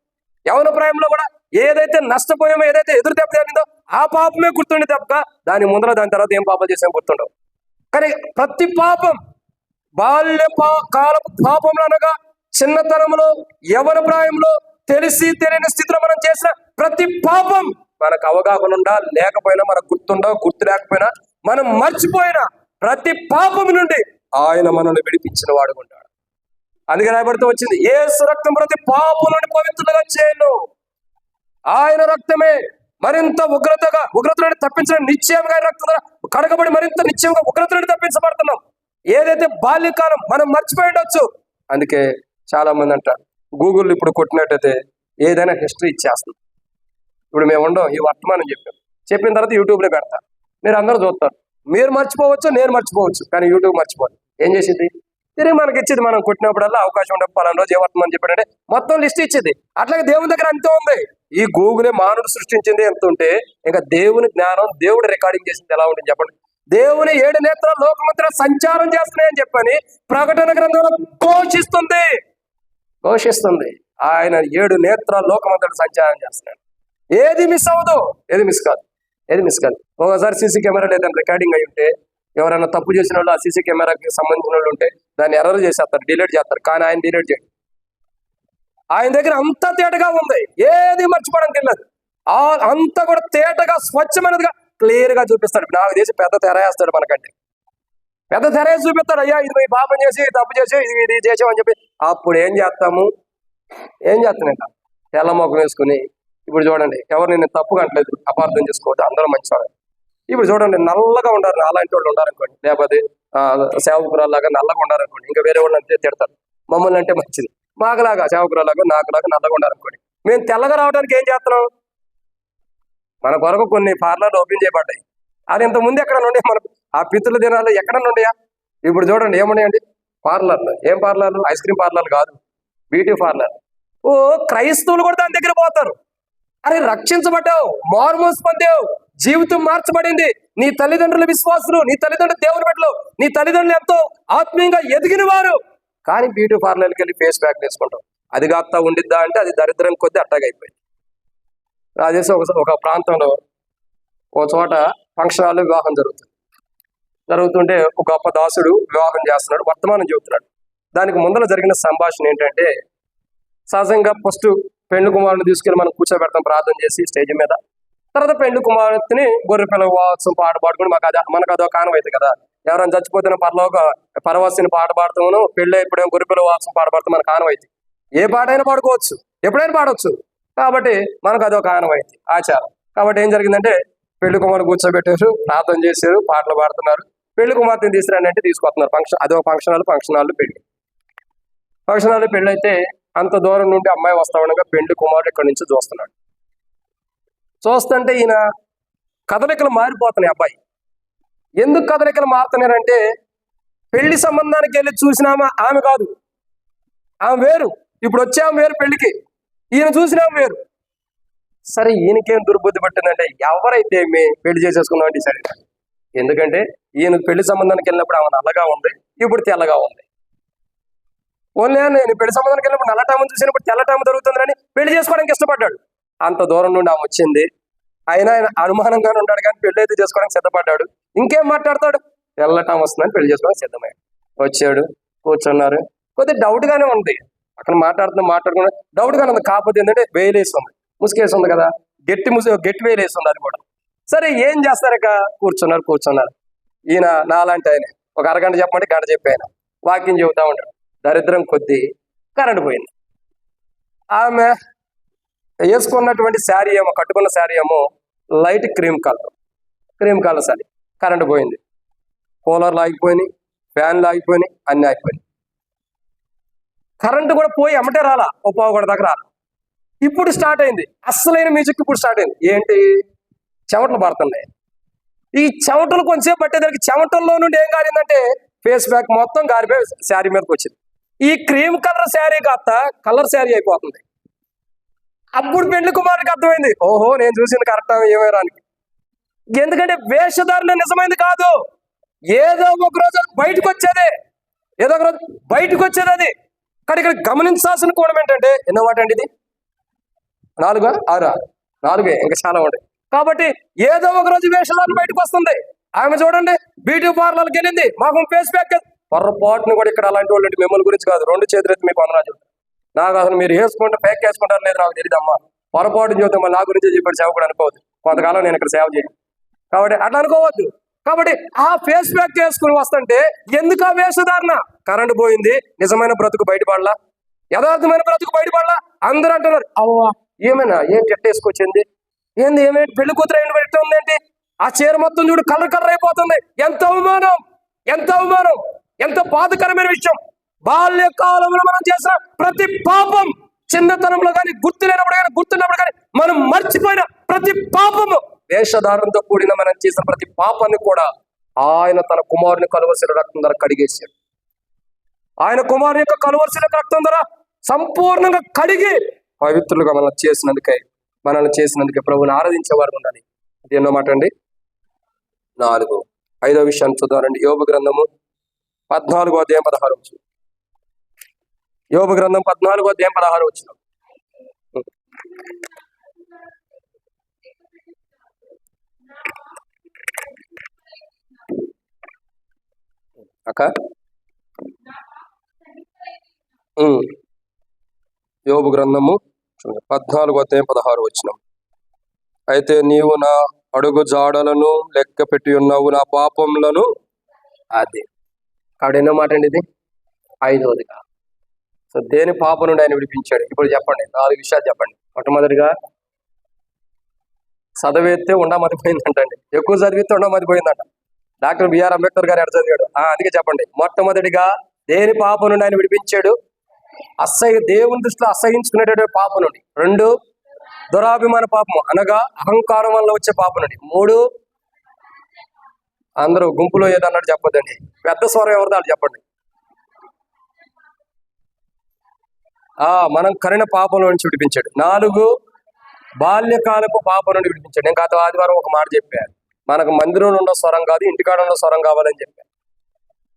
యవన ప్రాయంలో కూడా ఏదైతే నష్టపోయామో, ఏదైతే ఎదురు దెబ్బ జరిగిందో ఆ పాపమే గుర్తుండే తప్ప దాని ముందర దాని తర్వాత ఏం పాపం చేసామో గుర్తుండవు. కానీ ప్రతి పాపం కాలపు పాపంలో అనగా చిన్నతనంలో, యవన ప్రాయంలో, తెలిసి తెలియని స్థితిలో మనం చేసిన ప్రతి పాపం మనకు అవగాహన ఉండా లేకపోయినా, మనకు గుర్తు లేకపోయినా, మనం మర్చిపోయిన ప్రతి పాపం నుండి ఆయన మనల్ని విడిపించిన వాడు ఉంటాడు. అందుకే రాయబడుతూ వచ్చింది, యేసు రక్తం ప్రతి పాపం నుండి పవిత్రులుగా చేయను. ఆయన రక్తమే మరింత ఉగ్రత నుండి తప్పించడం, నిశ్చయంగా రక్తం కడగబడి మరింత నిశ్చయంగా ఉగ్రత నుండి తప్పించబడుతున్నాం. ఏదైతే బాల్యకాలం మనం మర్చిపోయి ఉండొచ్చు. అందుకే చాలా మంది అంటారు, గూగుల్ ఇప్పుడు కొట్టినట్టయితే ఏదైనా హిస్టరీ ఇచ్చేస్తుంది. ఇప్పుడు మేము ఉండం, ఈ వర్తమానం చెప్పిన తర్వాత యూట్యూబ్లో పెడతారు, మీరు అందరూ చూస్తారు. మీరు మర్చిపోవచ్చు, నేను మర్చిపోవచ్చు, కానీ యూట్యూబ్ మర్చిపోదు. ఏం చేసింది? తిరిగి మనకి ఇచ్చింది. మనం కొట్టినప్పుడల్లా అవకాశం ఉండే పలానా రోజు ఏ వర్తమానం చెప్పాడంటే మొత్తం లిస్ట్ ఇచ్చింది. అట్లాగే దేవుని దగ్గర అంతే ఉంది. ఈ గూగులే మానవుడు సృష్టించింది ఎంత ఉంటే, ఇంకా దేవుని జ్ఞానం, దేవుడు రికార్డింగ్ చేసింది ఎలా ఉంటుంది చెప్పండి. దేవుని 7 నేత్రాలు లోకమంతా సంచారం చేస్తున్నాయని చెప్పని ప్రకటన గ్రంథంలో ఘోషిస్తుంది. ఆయన 7 నేత్రాలు లోకమంతా సంచారం చేస్తున్నాడు. ఏది మిస్ అవ్వదు, ఏది మిస్ కాదు. ఒకసారి సీసీ కెమెరా లేదని రికార్డింగ్ అయి ఉంటే, ఎవరైనా తప్పు చేసిన వాళ్ళు ఆ సీసీ కెమెరాకి సంబంధించిన వాళ్ళు ఉంటే దాన్ని ఎర్రర్ చేసేస్తారు, డిలీట్ చేస్తారు. కానీ ఆయన డిలీట్ చేయడు. ఆయన దగ్గర అంత తేటగా ఉంది, ఏది మర్చిపోవడానికి వెళ్ళదు. అంతా కూడా తేటగా, స్వచ్ఛమైనదిగా, క్లియర్ గా చూపిస్తాడు. నాకు చేసి పెద్ద తెర వేస్తాడు, మనకంటే పెద్ద తెర వేసి చూపిస్తాడు. అయ్యా ఇది మీ పాపం చేసి, తప్పు చేసి, ఇది చేసామని చెప్పి. అప్పుడు ఏం చేస్తాం ఇంకా తెల్ల మొక్కలు వేసుకుని, ఇప్పుడు చూడండి, ఎవరు నేను తప్పుగా అంటలేదు, అపార్థం చేసుకోవద్దు, అందరూ మంచివాడు. ఇప్పుడు చూడండి, నల్లగా ఉండాలి, అలాంటి వాళ్ళు ఉండాలనుకోండి, లేకపోతే సేవకురాల్లాగా నల్లగా ఉండాలనుకోండి, ఇంకా వేరే వాళ్ళు అంతే తిడతారు. మమ్మల్ని అంటే మంచిది, మాకులాగా సేవకురాల్లాగా నాకులాగా నల్లగా ఉండాలనుకోండి. మేము తెల్లగా రావడానికి ఏం చేస్తున్నాం? మన కొరకు కొన్ని పార్లర్లు ఓపెన్ చేయబడ్డాయి. అది ఇంతకుముందు ఎక్కడ నుండి, మనకు ఆ పితృల దినాలు ఎక్కడ నుండియా? ఇప్పుడు చూడండి ఏమున్నాయండి పార్లర్లు. ఏం పార్లర్లు? ఐస్ క్రీమ్ పార్లర్లు కాదు, బ్యూటీ పార్లర్. క్రైస్తవులు కూడా దాని దగ్గర పోతారు. అరే రక్షించబడ్డావు, మారుమోసు పొందావు, జీవితం మార్చబడింది, నీ తల్లిదండ్రుల విశ్వాసులు, నీ తల్లిదండ్రులు దేవుని బిడ్డలు, నీ తల్లిదండ్రులు ఎంతో ఆత్మీయంగా ఎదిగిన వారు, కానీ బ్యూటీ పార్లర్కి వెళ్ళి ఫేస్ ప్యాక్ వేసుకుంటాం. అది కాస్త ఉండిద్దా అంటే అది దరిద్రం కొద్దీ అట్టగా అయిపోయింది. రాజేసి ఒక ప్రాంతంలో ఒక చోట ఫంక్షన్ హాల్లో వివాహం జరుగుతుంటే ఒక గొప్ప దాసుడు వివాహం చేస్తున్నాడు, వర్తమానం చెబుతున్నాడు. దానికి ముందర జరిగిన సంభాషణ ఏంటంటే, సహజంగా ఫస్ట్ పెళ్లి కుమారుని తీసుకెళ్ళి మనం కూర్చోబెడతాం ప్రార్థన చేసి స్టేజ్ మీద. తర్వాత పెళ్లి కుమార్తెని గొర్రెపిల్ల వాత్సం పాట పాడుకుని మనకు అదో కానవైతే కదా. ఎవరైనా చచ్చిపోతున్న పరవశిని పాట పాడుతాము, పెళ్ళి ఎప్పుడేమో గొర్రెపిల్ల వాత్సం పాట పాడుతాం, మన కానవైతే. ఏ పాట అయినా పాడుకోవచ్చు, ఎప్పుడైనా పాడవచ్చు. కాబట్టి మనకు అదో కానవైతే ఆచారం. కాబట్టి ఏం జరిగిందంటే, పెళ్లి కుమారుని కూర్చోబెట్టారు, ప్రార్థన చేశారు, పాటలు పాడుతున్నారు. పెళ్లి కుమార్తెని తీసుకురండి అంటే తీసుకొస్తున్నారు. అదో ఫంక్షన్ హాల్ పెళ్లి అయితే అంత దూరం నుండి అమ్మాయి వస్తా ఉండగా పెళ్లి కుమారుడు ఇక్కడి నుంచి చూస్తుంటే ఈయన కదలికలు మారిపోతున్నాయి. అబ్బాయి ఎందుకు కదలికలు మారుతున్నారంటే, పెళ్లి సంబంధానికి వెళ్ళి చూసిన ఆమె కాదు, ఆమె వేరు. ఇప్పుడు వచ్చే ఆమె వేరు, పెళ్లికి ఈయన చూసిన ఆమె వేరు. సరే ఈయనకేం దుర్బుద్ధి పట్టిందంటే, ఎవరైతే పెళ్లి చేసేసుకున్నాం డిసైడ్. ఎందుకంటే ఈయన పెళ్లి సంబంధానికి వెళ్ళినప్పుడు ఆమె నల్లగా ఉంది, ఇప్పుడు తెల్లగా ఉంది. ఓన్లీ నేను పెళ్లి సంబంధానికి వెళ్ళినప్పుడు నల్లటామని చూసినప్పుడు తెల్లటామ దొరుకుతుందని పెళ్లి చేసుకోవడానికి ఇష్టపడ్డాడు. అంత దూరం నుండి ఆమె వచ్చింది. ఆయన అనుమానంగానే ఉన్నాడు, కానీ పెళ్లి అయితే చేసుకోవడానికి సిద్ధపడ్డాడు. ఇంకేం మాట్లాడతాడు? తెల్లటామ వస్తుందని పెళ్లి చేసుకోవడానికి సిద్ధమయ్యాడు. వచ్చాడు, కూర్చున్నారు. కొద్దిగా డౌట్ గానే ఉంది, అక్కడ మాట్లాడుకున్నా డౌట్ గానే ఉంది. కాకపోతే ఏంటంటే వేలేసి ఉంది, ముసుకేసి ఉంది కదా, గట్టి వేలేసి ఉంది అది కూడా. సరే ఏం చేస్తారక కూర్చున్నారు. ఈయన నాలాంటి ఆయన ఒక అరగంట చెప్పమంటే గంట చెప్పాయన వాక్యం చెబుతా ఉంటాడు. దరిద్రం కొద్దీ కరెంట్ పోయింది. ఆమె వేసుకున్నటువంటి శారీ ఏమో, కట్టుకున్న శారీ ఏమో లైట్ క్రీమ్ కలర్ సరే. కరెంటు పోయింది, కూలర్లు ఆగిపోయినాయి, ఫ్యాన్లు ఆగిపోయినాయి, అన్నీ ఆగిపోయినాయి. కరెంటు కూడా పోయి అమ్మటే రాలా, ఓ పావు గంట దాకా రాలా. ఇప్పుడు స్టార్ట్ అయింది అస్సలైన మ్యూజిక్. ఇప్పుడు స్టార్ట్ అయింది. ఏంటి? చెమటలు పడుతున్నాయి. ఈ చెమటలు కొంచెంసేపు పట్టేదానికి చెమటల్లో నుండి ఏం కాలిందంటే ఫేస్ బ్యాక్ మొత్తం గారిపోయి శారీ మీదకి వచ్చింది. ఈ క్రీమ్ కలర్ శారీ కాస్త కలర్ శారీ అయిపోతుంది. అప్పుడు పెళ్లి కుమారుడికి అర్థమైంది, ఓహో నేను చూసింది కరెక్ట్ ఏమైరానికి. ఎందుకంటే వేషధారణ నిజమైంది కాదు, ఏదో ఒక రోజు బయటకు వచ్చేదే, ఏదో ఒక రోజు బయటకు వచ్చేది అది. కానీ ఇక్కడ గమనించాల్సిన కోణం ఏంటంటే, ఎన్నో మాట అండి ఇది? 4 6 4 ఇంకా చాలా ఉంటాయి. కాబట్టి ఏదో ఒక రోజు వేషధారణ బయటకు వస్తుంది. ఆమె చూడండి బ్యూటీ పార్లర్కి వెళ్ళింది, మాకు ఫేస్ ప్యాక్. పొరపాటును కూడా ఇక్కడ అలాంటి వాళ్ళు మిమ్మల్ని గురించి కాదు, 2 చేతులెత్తి మీకు వందనాలు చెప్తాను. నాకు అసలు మీరు వేసుకుంటే ప్యాక్ వేసుకుంటారు లేదు నాకు తెలియదు అమ్మా. పొరపాటు చూద్దాం మళ్ళీ నా గురించి చెప్పాడు సేవ కూడా అనుకోవద్దు. కొంతకాలం నేను ఇక్కడ సేవ చేయను కాబట్టి అట్లా అనుకోవద్దు. కాబట్టి ఆ ఫేస్ ప్యాక్ చేసుకుని వస్తుంటే ఎందుకు ఆ వేషధారణ? కరెంటు పోయింది, నిజమైన బ్రతుకు బయటపడలా, యథార్థమైన బ్రతుకు బయటపడలా. అందరూ అంటున్నారు, అవ్వా ఏమైనా ఏంటి ఎట్టేసుకొచ్చింది, ఏంది ఏమేంటి పెళ్లి కూతురు ఏంటి పెట్టి ఉందేంటి, ఆ చీర మొత్తం చూడు కలర్ అయిపోతుంది. ఎంత అవమానం, ఎంత అవమానం, ఎంత బాధకరమైన విషయం. బాల్యకాలంలో మనం చేసిన ప్రతి పాపం, చిన్నతనంలో కానీ గుర్తు లేనప్పుడు కానీ గుర్తున్నప్పుడు కానీ మనం మర్చిపోయిన ప్రతి పాపము, వేషధారంతో కూడిన మనం చేసిన ప్రతి పాపాన్ని కూడా ఆయన తన కుమారుని కలువరిసిన రక్తం ద్వారా కడిగేశాడు. ఆయన కుమారుని యొక్క కలువరిసిన రక్తం ద్వారా సంపూర్ణంగా కడిగి పవిత్రులుగా మనల్ని చేసినందుకే ప్రభుని ఆరాధించేవారు ఉండాలి. ఇది ఎన్నో మాట అండి. 4 5వ విషయాన్ని చూద్దామండి. యోబు గ్రంథము 14వ అధ్యాయం 16 వచ్చిన. యోబు గ్రంథం 14వ అధ్యాయం 16 వచ్చిన. అక్క యోబు గ్రంథము 14వ అధ్యాయం 16 వచ్చిన. అయితే నీవు నా అడుగు జాడలను లెక్క పెట్టి ఉన్నావు, నా పాపములను. అది కాబట్టి ఎన్నో మాట అండి ఇది? 5వదిగా. సో దేని పాపం నుండి ఆయన విడిపించాడు? ఇప్పుడు చెప్పండి, 4 విషయాలు చెప్పండి. మొట్టమొదటిగా చదివేస్తే ఉండమతిపోయిందంటండి, ఎక్కువ చదివితే ఉండమతిపోయిందంట. డాక్టర్ బిఆర్ అంబేద్కర్ గారు ఎడ చదివాడు? అందుకే చెప్పండి. మొట్టమొదటిగా దేని పాపం నుండి ఆయన విడిపించాడు? దేవుని దృష్టిలో అసహించుకునేటటువంటి పాపం నుండి. 2 దురాభిమాన పాపము అనగా అహంకారం వల్ల వచ్చే పాపం నుండి. 3 అందరూ గుంపులో ఏదన్నాడు చెప్పొద్దండి, పెద్ద స్వరం ఎవరిదో వాళ్ళు చెప్పండి. మనం కరిన పాపంలో నుంచి విడిపించాడు. 4 బాల్యకాలపు పాపం నుండి విడిపించాడు. నేను గత ఆదివారం ఒక మాట చెప్పాను, మనకు మందిరంలో ఉన్న స్వరం కాదు ఇంటికాడ ఉన్న స్వరం కావాలని చెప్పాను.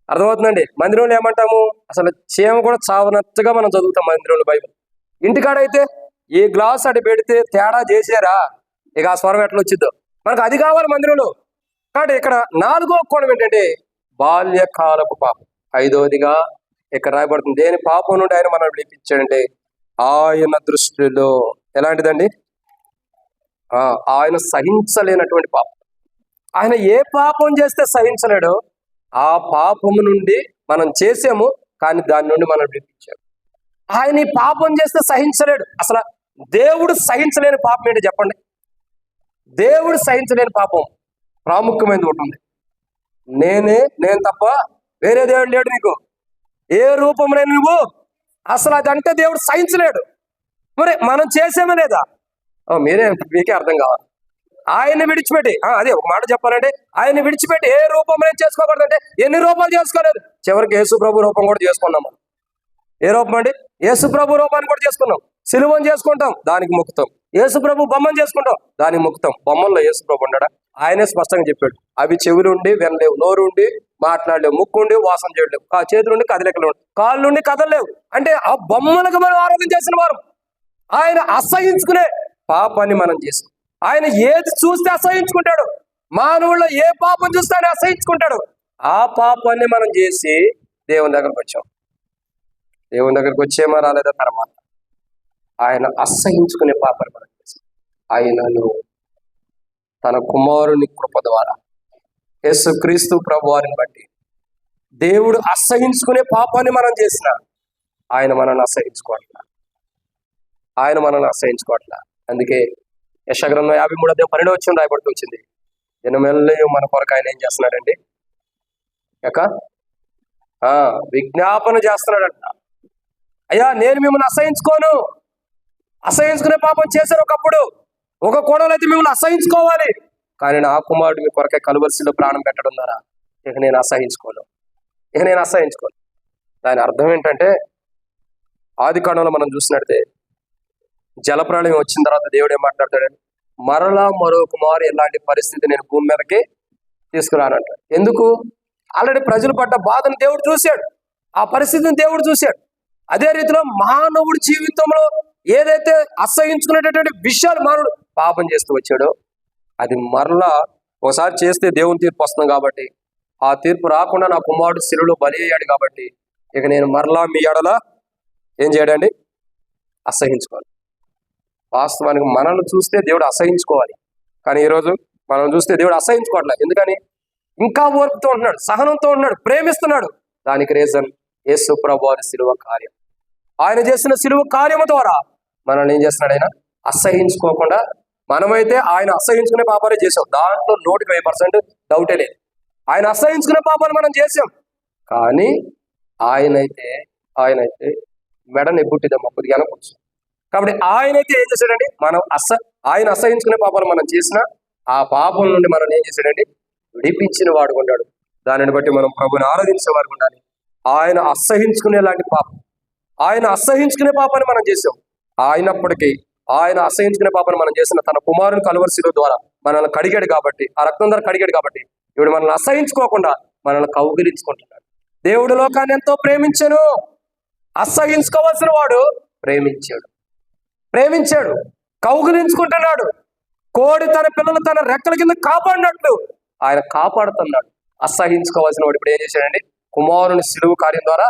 అర్థమవుతుందండి? మందిరంలో ఏమంటాము? అసలు చీమ కూడా చావనట్టుగా మనం చదువుతాం మందిరంలో బైబిల్. ఇంటికాడైతే ఈ గ్లాస్ అటు పెడితే తేడా చేసారా, ఇక ఆ స్వరం ఎట్లా వచ్చిద్దో మనకు అది కావాలి మందిరంలో. కాబట్టి ఇక్కడ 4వ కోణం ఏంటంటే బాల్యకాలపు పాపం. 5వదిగా ఇక్కడ రాయబడుతుంది దేని పాపం నుండి ఆయన మనం విడిపించాడంటే ఆయన దృష్టిలో ఎలాంటిదండి? ఆయన సహించలేనటువంటి పాపం. ఆయన ఏ పాపం చేస్తే సహించలేడో ఆ పాపము నుండి మనం చేసాము, కానీ దాని నుండి మనం విడిపించాడు. ఆయన ఈ పాపం చేస్తే సహించలేడు. అసలు దేవుడు సహించలేని పాపం ఏంటి చెప్పండి? దేవుడు సహించలేని పాపం ప్రాముఖ్యమైనది ఉంటుంది. నేను తప్ప వేరే దేవుడు లేడు నీకు, ఏ రూపంలో నువ్వు, అసలు అదంటే దేవుడు సహించలేడు. మరి మనం చేసామా లేదా? మీకే అర్థం కావాలి. ఆయన్ని విడిచిపెట్టి అదే ఒక మాట చెప్పాలంటే ఆయన్ని విడిచిపెట్టి ఏ రూపం చేసుకోకూడదంటే ఎన్ని రూపాలు చేసుకోలేదు, చివరికి యేసు ప్రభు రూపం కూడా చేసుకున్నాం. ఏ రూపం అండి? యేసు ప్రభు రూపాన్ని కూడా చేసుకున్నాం. సిలువను చేసుకుంటాం, దానికి మొక్కుతాం. యేసు ప్రభు బొమ్మను చేసుకుంటాం, దానికి మొక్కుతాం. బొమ్మల్లో యేసు ప్రభు ఉండడా? ఆయనే స్పష్టంగా చెప్పాడు, అవి చెవులుండి వినలేవు, నోరు ఉండి మాట్లాడలేవు, ముక్కు ఉండి వాసన చేయలేవు, చేతులుండి కదలికలు, కాళ్ళు నుండి కదలలేవు. అంటే ఆ బొమ్మలకు మనం ఆరాధన చేసిన వారు. ఆయన అసహించుకునే పాపాన్ని మనం చేసాం. ఆయన ఏది చూస్తే అసహించుకుంటాడు, మానవుల్లో ఏ పాపం చూస్తే ఆయన అసహించుకుంటాడు. ఆ పాపాన్ని మనం చేసి దేవుని దగ్గరకు వచ్చాం. దేవుని దగ్గరకు వచ్చేమో రాలేదా తర్వాత ఆయన అసహించుకునే పాపాన్ని మనం చేసాం. ఆయనను తన కుమారుని కృప ద్వారా యేసుక్రీస్తు ప్రభువారిని బట్టి దేవుడు అసహించుకునే పాపాన్ని మనం చేసిన ఆయన మనల్ని అసహించుకోవట్లా. అందుకే యెషయా గ్రంథం 53:12 రాయబడుతూ వచ్చింది. దినమెల్లి మన కొరకు ఆయన ఏం చేస్తున్నాడండి? విజ్ఞాపన చేస్తున్నాడంట. అయ్యా, నేను మిమ్మల్ని అసహించుకోను. అసహించుకునే పాపం చేశారు ఒకప్పుడు. ఒక కోణంలో అయితే మిమ్మల్ని అసహించుకోవాలి, కానీ నా కుమారుడు మీ కొరకే కలువరిశిలో ప్రాణం పెట్టడం ద్వారా ఇక నేను అసహించుకోను. దాని అర్థం ఏంటంటే, ఆది కాండంలో మనం చూసినట్టే జలప్రళయం వచ్చిన తర్వాత దేవుడు ఏం మాట్లాడతాడండి? మరలా మరో కుమారు ఎలాంటి పరిస్థితి నేను భూమి మీదకి తీసుకురానంటాడు. ఎందుకు? ఆల్రెడీ ప్రజలు పడ్డ బాధను దేవుడు చూశాడు, ఆ పరిస్థితిని దేవుడు చూశాడు. అదే రీతిలో మానవుడి జీవితంలో ఏదైతే అసహించుకునేటటువంటి విషయాలు మానవుడు పాపం చేస్తూ వచ్చాడో అది మరలా ఒకసారి చేస్తే దేవుని తీర్పు వస్తుంది కాబట్టి, ఆ తీర్పు రాకుండా నా కుమారుడు శిలువలో బలి అయ్యాడు కాబట్టి ఇక నేను మరలా మీ ఎడల ఏం చేయడండి? అసహించుకోవాలి. వాస్తవానికి మనల్ని చూస్తే దేవుడు అసహించుకోవాలి, కానీ ఈరోజు మనం చూస్తే దేవుడు అసహించుకోవట్లేదు. ఎందుకని? ఇంకా ఓర్పుతో ఉంటున్నాడు, సహనంతో ఉంటున్నాడు, ప్రేమిస్తున్నాడు. దానికి రీజన్ యేసు ప్రభువారి శిలువ కార్యం. ఆయన చేసిన శిలువ కార్యము ద్వారా మనల్ని ఏం చేస్తున్నాడు? ఆయన అసహించుకోకుండా. మనమైతే ఆయన అసహించుకునే పాపాలే చేసాం, దాంట్లో 100% డౌటే లేదు. ఆయన అసహించుకునే పాపాలు మనం చేసాం, కానీ ఆయనైతే మెడ నెబ్బుట్టిదమ్మా కొద్దిగా అనవచ్చు. కాబట్టి ఆయనైతే ఏం చేశాడండి? ఆయన అసహించుకునే పాపాలు మనం చేసిన ఆ పాపం నుండి మనం ఏం చేశాడండి? విడిపించిన వాడు ఉన్నాడు. దానిని బట్టి మనం ప్రభుని ఆరాధించే వారు ఉండాలి. ఆయన అసహించుకునే లాంటి పాపం, ఆయన అసహించుకునే పాపాన్ని మనం చేసాం. అయినప్పటికీ ఆయన అసహించుకునే పాపాన్ని మనం చేసిన తన కుమారుని కలువరిశిలువ ద్వారా మనల్ని కడిగాడు కాబట్టి, ఆ రక్తం ద్వారా కడిగాడు కాబట్టి ఇప్పుడు మనల్ని అసహించుకోకుండా మనల్ని కౌగిలించుకుంటున్నాడు. దేవుడు లోకాన్ని ఎంతో ప్రేమించాను, అసహించుకోవాల్సిన వాడు ప్రేమించాడు, కౌగిలించుకుంటున్నాడు. కోడి తన పిల్లలు తన రెక్కల కింద కాపాడినట్లు ఆయన కాపాడుతున్నాడు. అసహించుకోవాల్సిన వాడు ఇప్పుడు ఏం చేశాడండి? కుమారుని శిలువ కార్యం ద్వారా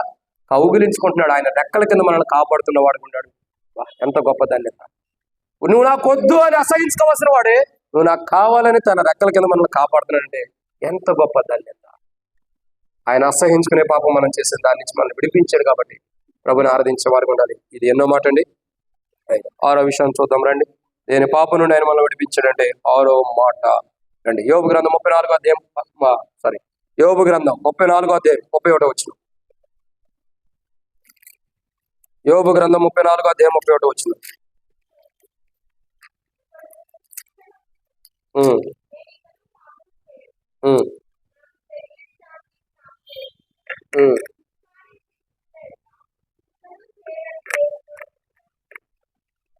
కౌగిలించుకుంటున్నాడు. ఆయన రెక్కల కింద మనల్ని కాపాడుతున్న వాడు ఉన్నాడు. ఎంత గొప్ప ధన్యత! నువ్వు నాకు వద్దు అని అసహించుకోవాల్సిన వాడే నువ్వు నాకు కావాలని తన రెక్కల కింద మనల్ని కాపాడుతున్నాడంటే ఎంత గొప్ప ధన్యత! ఆయన అసహించుకునే పాపం మనం చేసిన దాని నుంచి మనల్ని విడిపించాడు కాబట్టి ప్రభుని ఆరాధించే వారికి ఉండాలి. ఇది ఎన్నో మాట అండి. 6వ విషయం చూద్దాం రండి. దేని పాపం నుండి ఆయన మనల్ని విడిపించాడంటే 6వ మాట రండి. యోబు గ్రంథం 34వ అధ్యాయం 31వ వచనం. యోబు గ్రంథం 34వ అధ్యాయం 31వ వచనం.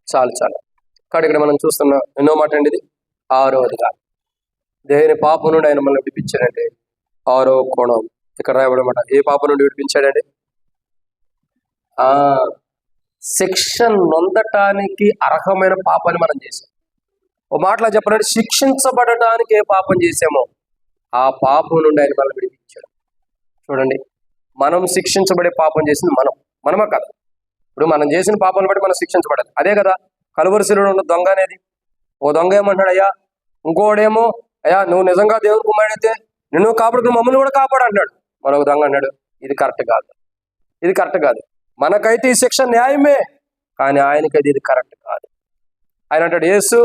చాలు కాబట్టి ఇక్కడ మనం చూస్తున్న ఎన్నో మాట అండి ఇది. 6వదిగా దేని పాపం నుండి ఆయన మనల్ని విడిపించాడంటే 6వ కోణం ఇక్కడ రాయబడమాట. ఏ పాపం నుండి విడిపించాడండి? శిక్ష నొందటానికి అర్హమైన పాపాన్ని మనం చేసాం. ఓ మాటలో చెప్పాలంటే శిక్షించబడటానికి ఏ పాపం చేసామో ఆ పాపం నుండి ఆయన మనల్ని విడిపించాడు. చూడండి, మనం శిక్షించబడే పాపం చేసింది మనమే కదా. ఇప్పుడు మనం చేసిన పాపాలను బట్టి మనం శిక్షించబడాలి. అదే కదా కలువరిశిలువలో ఉన్న దొంగ అనేది. ఓ దొంగ ఏమంటాడు? అయ్యా, ఇంకోడేమో అయ్యా నువ్వు నిజంగా దేవుని కుమారుడైతే నిన్ను కాపాడుకుని మమ్మల్ని కూడా కాపాడు అంటాడు. మరొక దొంగ అన్నాడు ఇది కరెక్ట్ కాదు. మనకైతే ఈ శిక్ష న్యాయమే, కానీ ఆయనకైతే ఇది కరెక్ట్ కాదు. ఆయన అంటాడు, యేసు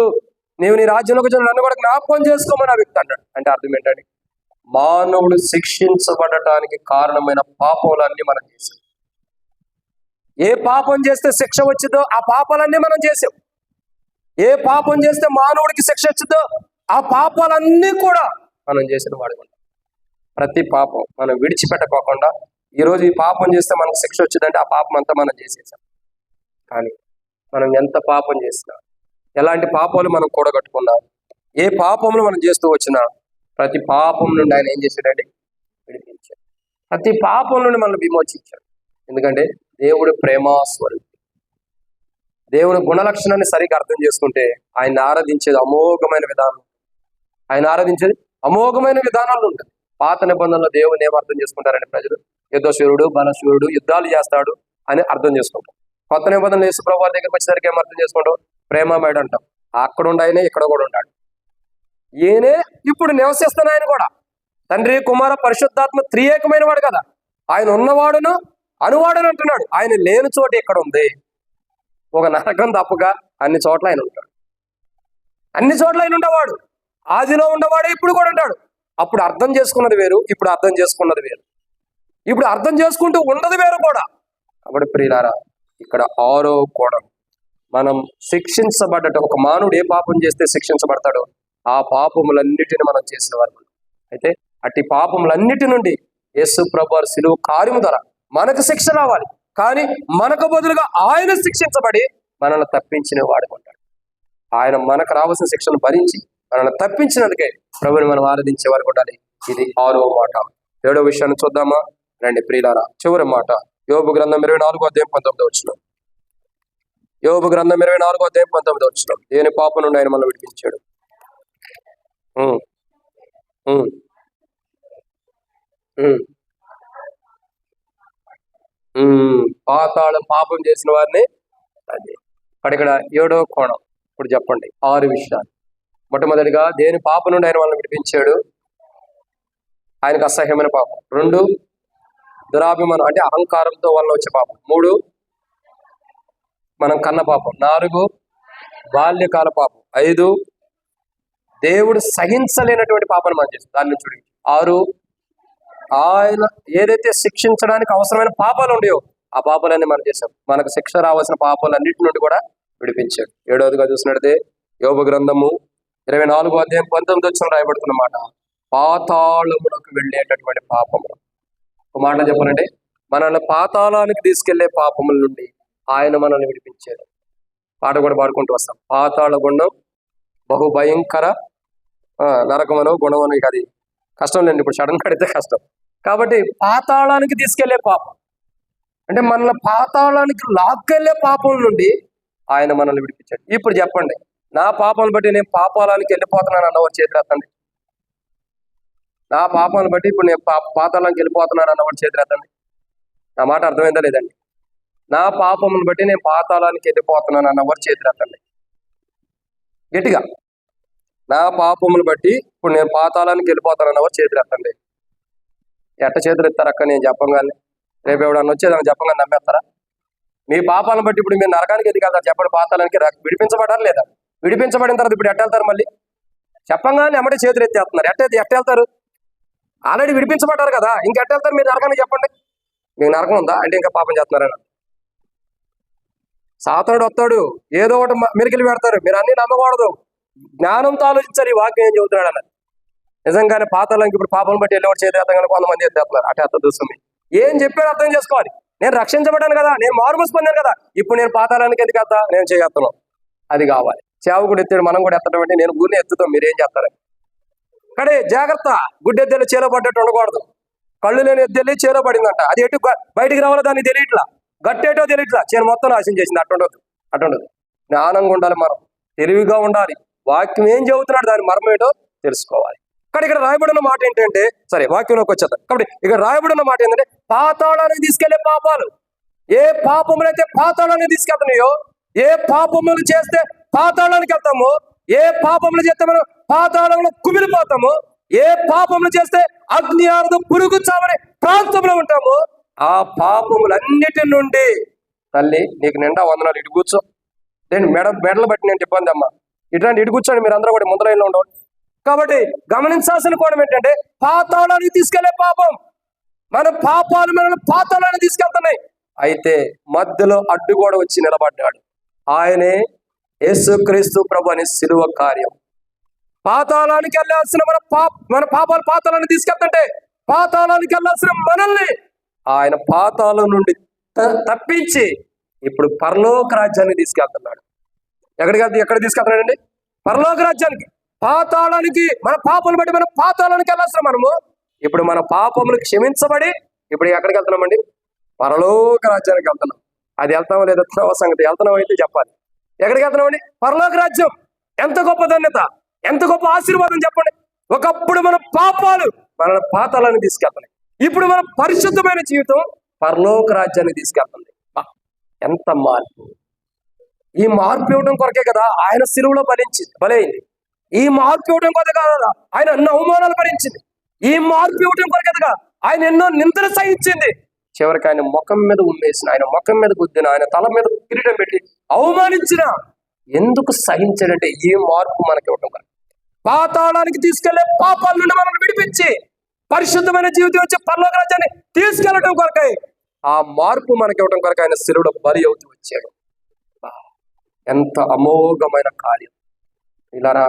నీవు నీ రాజ్యంలోకి వచ్చి నన్ను కూడా జ్ఞాపకం చేసుకోమని ఆ వ్యక్తి అంటాడు. అంటే అర్థం ఏంటండి? మానవుడు శిక్షించబడటానికి కారణమైన పాపాలన్నీ మనం చేసాం. ఏ పాపం చేస్తే శిక్ష వచ్చిందో ఆ పాపాలన్నీ మనం చేసాం. ఏ పాపం చేస్తే మానవుడికి శిక్ష వచ్చిందో ఆ పాపాలన్నీ కూడా మనం చేసిన వాడు. ప్రతి పాపం మనం విడిచిపెట్టకోకుండా ఈరోజు ఈ పాపం చేస్తే మనకు శిక్ష వచ్చిందంటే ఆ పాపం అంతా మనం చేసేసాం. కానీ మనం ఎంత పాపం చేసినా, ఎలాంటి పాపాలు మనం కూడగట్టుకున్నా, ఏ పాపములు మనం చేస్తూ వచ్చినా ప్రతి పాపం నుండి ఆయన ఏం చేశాడండి? విడిపించాడు. ప్రతి పాపం నుండి మనల్ని విమోచించాడు. ఎందుకంటే దేవుడు ప్రేమాస్వరూపి. దేవుని గుణలక్షణాన్ని సరిగ్గా అర్థం చేసుకుంటే ఆయన ఆరాధించేది అమోఘమైన విధానాలు ఉంటాయి. పాత నిబంధనలో దేవుని ఏం అర్థం చేసుకుంటారంటే ప్రజలు యుద్ధశూరుడు, బలశూరుడు, యుద్ధాలు చేస్తాడు అని అర్థం చేసుకుంటాం. కొత్త నిబంధనలు యేసు ప్రభువు దగ్గరికి వచ్చేసరికి ఏం అర్థం చేసుకుంటాం? ప్రేమమయుడు అంటాం. అక్కడ ఉండాయనే ఇక్కడ కూడా ఉంటాడు. ఈయనే ఇప్పుడు నివసిస్తున్న ఆయన కూడా తండ్రి, కుమార, పరిశుద్ధాత్మ త్రియేకమైన వాడు కదా. ఆయన ఉన్నవాడును అనువాడని అంటున్నాడు. ఆయన లేని చోటు ఎక్కడ ఉంది? ఒక నరకం తప్పగా అన్ని చోట్ల ఆయన ఉంటాడు. అన్ని చోట్ల ఆయన ఉండేవాడు. ఆదిలో ఉండేవాడే ఇప్పుడు కూడా ఉంటాడు. అప్పుడు అర్థం చేసుకున్నది వేరు, ఇప్పుడు అర్థం చేసుకున్నది వేరు. ఇప్పుడు అర్థం చేసుకుంటూ ఉన్నది వేరు కూడా. కాబట్టి ప్రియులారా, ఇక్కడ 6వ కోణం, మనం శిక్షించబడ్డట. ఒక మానవుడు ఏ పాపం చేస్తే శిక్షించబడతాడో ఆ పాపములన్నిటిని మనం చేసిన వారు. అయితే అట్టి పాపములన్నిటి నుండి యేసు ప్రభువారు శిలువ కార్యము ద్వారా మనకు శిక్ష రావాలి. కానీ మనకు బదులుగా ఆయన శిక్షించబడి మనల్ని తప్పించిన వాడుకుంటాడు. ఆయన మనకు రావాల్సిన శిక్షను భరించి మనల్ని తప్పించినందుకే ప్రభుని మనం ఆరాధించే వారు ఉండాలి. ఇది 6వ మాట. 7వ విషయాన్ని చూద్దామా రండి ప్రియులారా. చివరి మాట యోబు గ్రంథం 24వ అధ్యాయం 19వ వచనం. యోబు గ్రంథం 24వ అధ్యాయం 19వ వచనం. దేని పాపం నుండి ఆయన మనల్ని విడిపించాడు. పాతాళం పాపం చేసిన వారిని అది. ఇక్కడ 7వ కోణం. ఇప్పుడు చెప్పండి 6 విషయాలు. మొట్టమొదటిగా దేని పాపం నుండి ఆయన వాళ్ళని విడిపించాడు. ఆయనకు అసహ్యమైన పాపం. 2 దురాభిమానం అంటే అహంకారంతో వల్ల వచ్చే పాపం. 3 మనం కన్న పాపం. 4 బాల్యకాల పాపం. 5 దేవుడు సహించలేనటువంటి పాపాన్ని మనం చేస్తాం, దాన్ని చూడండి. 6 ఆయన ఏదైతే శిక్షించడానికి అవసరమైన పాపాలు ఉండేవో ఆ పాపాలన్నీ మనం చేశాం. మనకు శిక్ష రావాల్సిన పాపాలన్నిటి నుండి కూడా విడిపించాడు. 7వదిగా చూసినట్టే యోబు గ్రంథము 24వ అధ్యాయం 19వ వచనం రాయబడుతున్న మాట, పాతాళమునకు వెళ్ళేటటువంటి పాపములు. ఒక మాట చెప్పాలంటే మనల్ని పాతాళానికి తీసుకెళ్లే పాపముల నుండి ఆయన మనల్ని విడిపించాడు. పాట కూడా పాడుకుంటూ వస్తాం. పాతాళ గుండం బహు భయంకర నరకమనో గుణమనో. ఇక అది కష్టం లేండి, ఇప్పుడు సడన్ కడితే కష్టం. కాబట్టి పాతాళానికి తీసుకెళ్లే పాపం అంటే మనల్ని పాతాళానికి లాక్కెళ్లే పాపం నుండి ఆయన మనల్ని విడిపించాడు. ఇప్పుడు చెప్పండి, నా పాపాలను బట్టి నేను పాతాళానికి వెళ్ళిపోతున్నాను అన్నవాడు చేతులెత్తండి. నా పాపాలను బట్టి ఇప్పుడు నేను పాతాళానికి వెళ్ళిపోతున్నాను అన్నవాడు చేతులెత్తండి. నా మాట అర్థమైందా లేదండి? నా పాపమును బట్టి నేను పాతాళానికి వెళ్ళిపోతున్నాను అన్నవాడు చేతులెత్తండి గట్టిగా. నా పాపములు బట్టి ఇప్పుడు నేను పాతాళానికి వెళ్ళిపోతాను అన్నవాడు చేతులెత్తండి. ఎట్ట చేతులు ఎత్తారు అక్క? నేను చెప్పంగానే రేపు ఎవడన్నా వచ్చేదాన్ని చెప్పంగానే నమ్మేస్తారా? మీ పాపాలను బట్టి ఇప్పుడు మీరు నరకానికి ఎదిగలుగుతారు చెప్పండి. పాతాళానికి విడిపించబడారు లేదా? విడిపించబడిన తర్వాత ఇప్పుడు ఎట్ట వెళ్తారు? మళ్ళీ చెప్పంగానే ఎమ్మటే చేతులు ఎత్తేస్తున్నారు. ఎట్ట వెళ్తారు? ఆల్రెడీ విడిపించబడ్డారు కదా, ఇంకెట్ట వెళ్తారు మీరు నరకానికి? చెప్పండి. మీకు నరకం ఉందా అంటే ఇంకా పాపం చేస్తున్నారని. సాతానుడు వస్తాడు, ఏదో ఒకటి మెరికలు పెడతారు. మీరు అన్ని నమ్మకూడదు, జ్ఞానంతో ఆలోచించారు ఈ వాక్యం ఏం చెబుతున్నాడు అన్నది. నిజంగానే పాతాళానికి ఇప్పుడు పాపం బట్టి వెళ్ళేవాడు చేతి ఎత్తగానే కొంతమంది ఎత్తేస్తున్నారు. అటే అర్థం చూస్తుంది. ఏం చెప్పాడు అర్థం చేసుకోవాలి. నేను రక్షించబడ్డాను కదా, నేను మారుమూసి పొందాను కదా, ఇప్పుడు నేను పాతాళానికి ఎందుకు ఎత్తా? నేను చేయగలను. అది కావాలి. సేవకుడు ఎత్తాడు, మనం కూడా ఎత్తడం అంటే నేను ఊరిని ఎత్తుతాం, మీరేం చేస్తారని. కానీ జాగ్రత్త, గుడ్డెద్దెలు చేలో పడ్డట్టు ఉండకూడదు. కళ్ళు లేని ఎద్దెల్లి చేలో పడిందంట, అది ఎటు బయటికి రావాలో దాన్ని తెలియట్లా, గట్టేటో తెలియట్లా, చేను మొత్తం నాశనం చేసింది. అటుండదు. జ్ఞానంగా ఉండాలి, మనం తెలివిగా ఉండాలి. వాక్యం ఏం చెబుతున్నాడు దాని మర్మం ఏంటో తెలుసుకోవాలి. కానీ ఇక్కడ రాయబడిన మాట ఏంటంటే, సరే వాక్యంలోకి వచ్చేద్దాం. కాబట్టి ఇక్కడ రాయబడిన మాట ఏంటంటే పాతాళానికి తీసుకెళ్లే పాపాలు. ఏ పాపములైతే పాతాళానికి తీసుకెళ్తున్నాయో, ఏ పాపములు చేస్తే పాతాళానికి వెళ్తామో, ఏ పాపములు చేస్తే మనం పాతాళంలో కుమిలిపోతామో, ఏ పాపములు చేస్తే అగ్ని ఆరదు పురుగు చావని ప్రాంతంలో ఉంటామో, ఆ పాపములన్నిటి నుండి తల్లి నీకు నిండా వందనాలు. ఇటు కూర్చో. నేను మెడలు బట్టి నేను ఇబ్బంది అమ్మా, ఇట్లాంటి ఇటు కూర్చోండి. మీరు అందరూ కూడా ముందు లైన్లో ఉండవు. కాబట్టి గమనించాల్సిన కోణం ఏంటంటే పాతాళానికి తీసుకెళ్లే పాపం. మన పాపాలు మనల్ని పాతాళానికి తీసుకెళ్తున్నాయి. అయితే మధ్యలో అడ్డు కూడా వచ్చి నిలబడ్డాడు. ఆయనే యేసుక్రీస్తు ప్రభు అనే శిలువ కార్యం. పాతాళానికి వెళ్ళాల్సిన మన పాపాలు పాతాళాన్ని తీసుకెళ్తుంటే, పాతాళానికి వెళ్ళాల్సిన మనల్ని ఆయన పాతాళం నుండి తప్పించి ఇప్పుడు పరలోక రాజ్యానికి తీసుకెళ్తున్నాడు. ఎక్కడ తీసుకెళ్తున్నాడండి? పరలోక రాజ్యానికి. పాతాళానికి మన పాపములు బట్టి మనం పాతాళానికి వెళ్ళాల్సిన మనము ఇప్పుడు మన పాపములు క్షమించబడి ఇప్పుడు ఎక్కడికి వెళ్తున్నామండి? పరలోక రాజ్యానికి వెళ్తున్నాం. అది వెళ్తామో లేదో సంగతి, వెళ్తున్నాం అయితే చెప్పాలి. ఎక్కడికి వెళ్తున్నామండి? పరలోక రాజ్యం. ఎంత గొప్ప ధన్యత, ఎంత గొప్ప ఆశీర్వాదం చెప్పండి. ఒకప్పుడు మన పాపాలు మన పాతాళాన్ని తీసుకెళ్తున్నాయి, ఇప్పుడు మన పరిశుద్ధమైన జీవితం పరలోక రాజ్యాన్ని తీసుకెళ్తుంది. ఎంత మార్పు! ఈ మార్పు ఇవ్వడం కొరకే కదా ఆయన శిలువలో బలైంది. ఈ మార్పు ఇవ్వడం కొరకే కదా ఆయన ఎన్నో అవమానాలు భరించింది. ఈ మార్పు ఇవ్వడం కొరకే కదా ఆయన ఎన్నో నిందలు సహించింది. చివరికి ఆయన ముఖం మీద ఉమ్మేసిన, ఆయన ముఖం మీద గుద్దిన, ఆయన తల మీద కిరీటం పెట్టి అవమానించిన ఎందుకు సహించాడంటే ఈ మార్పు మనకి ఇవ్వటం కొరకు. పాతాళానికి తీసుకెళ్లే పాపాల నుండి మనల్ని విడిపించి పరిశుద్ధమైన జీవితం వచ్చి పరలోక రాజ్యాన్ని తీసుకెళ్లడం కొరకై ఆ మార్పు మనకి ఇవ్వడం కొరకు ఆయన శిలువలో బలి అవుతూ వచ్చాడు. ఎంత అమోఘమైన కార్యం! ఇలారా,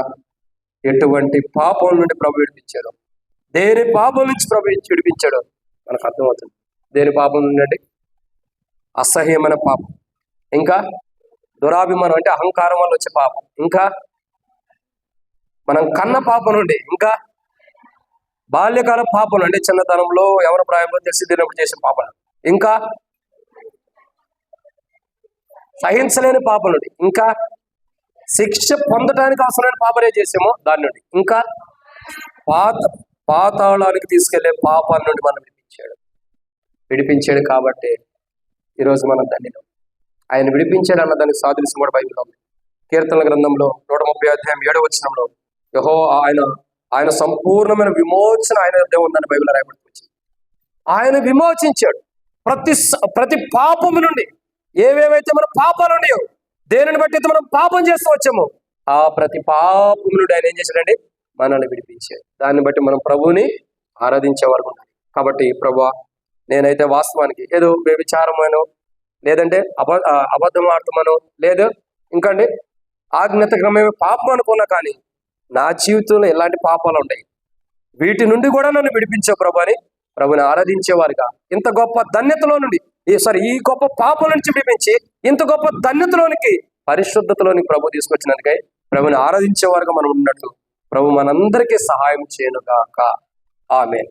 ఎటువంటి పాపం నుండి ప్రభు విడిపించాడు, దేని పాపం నుంచి ప్రభు విడిపించాడు మనకు అర్థమవుతుంది. దేని పాపం నుండి అంటే అసహ్యమైన పాపం, ఇంకా దురాభిమానం అంటే అహంకారం వల్ల వచ్చే పాపం, ఇంకా మనం కన్న పాపం నుండి, ఇంకా బాల్యకాల పాపం అంటే చిన్నతనంలో ఎవరి ప్రాయంలో తెలిసి తినప్పుడు చేసే పాపం, ఇంకా సహించలేని పాపం నుండి, ఇంకా శిక్ష పొందడానికి అవసరమైన పాపనే చేసామో దాని నుండి, ఇంకా పాతాళానికి తీసుకెళ్లే పాపాల నుండి మనం విడిపించాడు కాబట్టి ఈరోజు మనం ధన్యులం. ఆయన విడిపించాడు అన్న దానికి సాదృశ్యం కూడా బైబిల్లో ఉంది. కీర్తనల గ్రంథంలో 130 అధ్యాయం 7వ వచనంలో యెహోవా ఆయన సంపూర్ణమైన విమోచన ఆయన వద్ద ఉందని బైబిల్ రాయబడి వచ్చింది. ఆయన విమోచించాడు ప్రతి పాపము నుండి. ఏవేవైతే మన పాపాలు ఉన్నాయో, దేనిని బట్టి అయితే మనం పాపం చేస్తూ వచ్చామో ఆ ప్రతి పాపం నుండి ఆయన ఏం చేశాడండి? మనల్ని విడిపించాడు. దాన్ని బట్టి మనం ప్రభువుని ఆరాధించే వరకు ఉండాలి. కాబట్టి ప్రభువా, నేనైతే వాస్తవానికి ఏదో వ్యభిచారమనో, లేదంటే అబద్ధం ఆడతామనో, లేదు ఇంకండి ఆజ్ఞాతక్రమమే పాపం అనుకున్నా, కానీ నా జీవితంలో ఎలాంటి పాపాలు ఉంటాయి, వీటి నుండి కూడా నన్ను విడిపించే ప్రభు అని ప్రభుని ఆరాధించేవారుగా ఇంత గొప్ప ధన్యతలో నుండి ఈ గొప్ప పాపం నుంచి విడిపించి ఇంత గొప్ప ధన్యతలోనికి, పరిశుద్ధతలోనికి ప్రభు తీసుకొచ్చినందుకై ప్రభుని ఆరాధించేవారుగా మనం ఉన్నట్టు ప్రభు మనందరికీ సహాయం చేయనుగాక. ఆమేన్.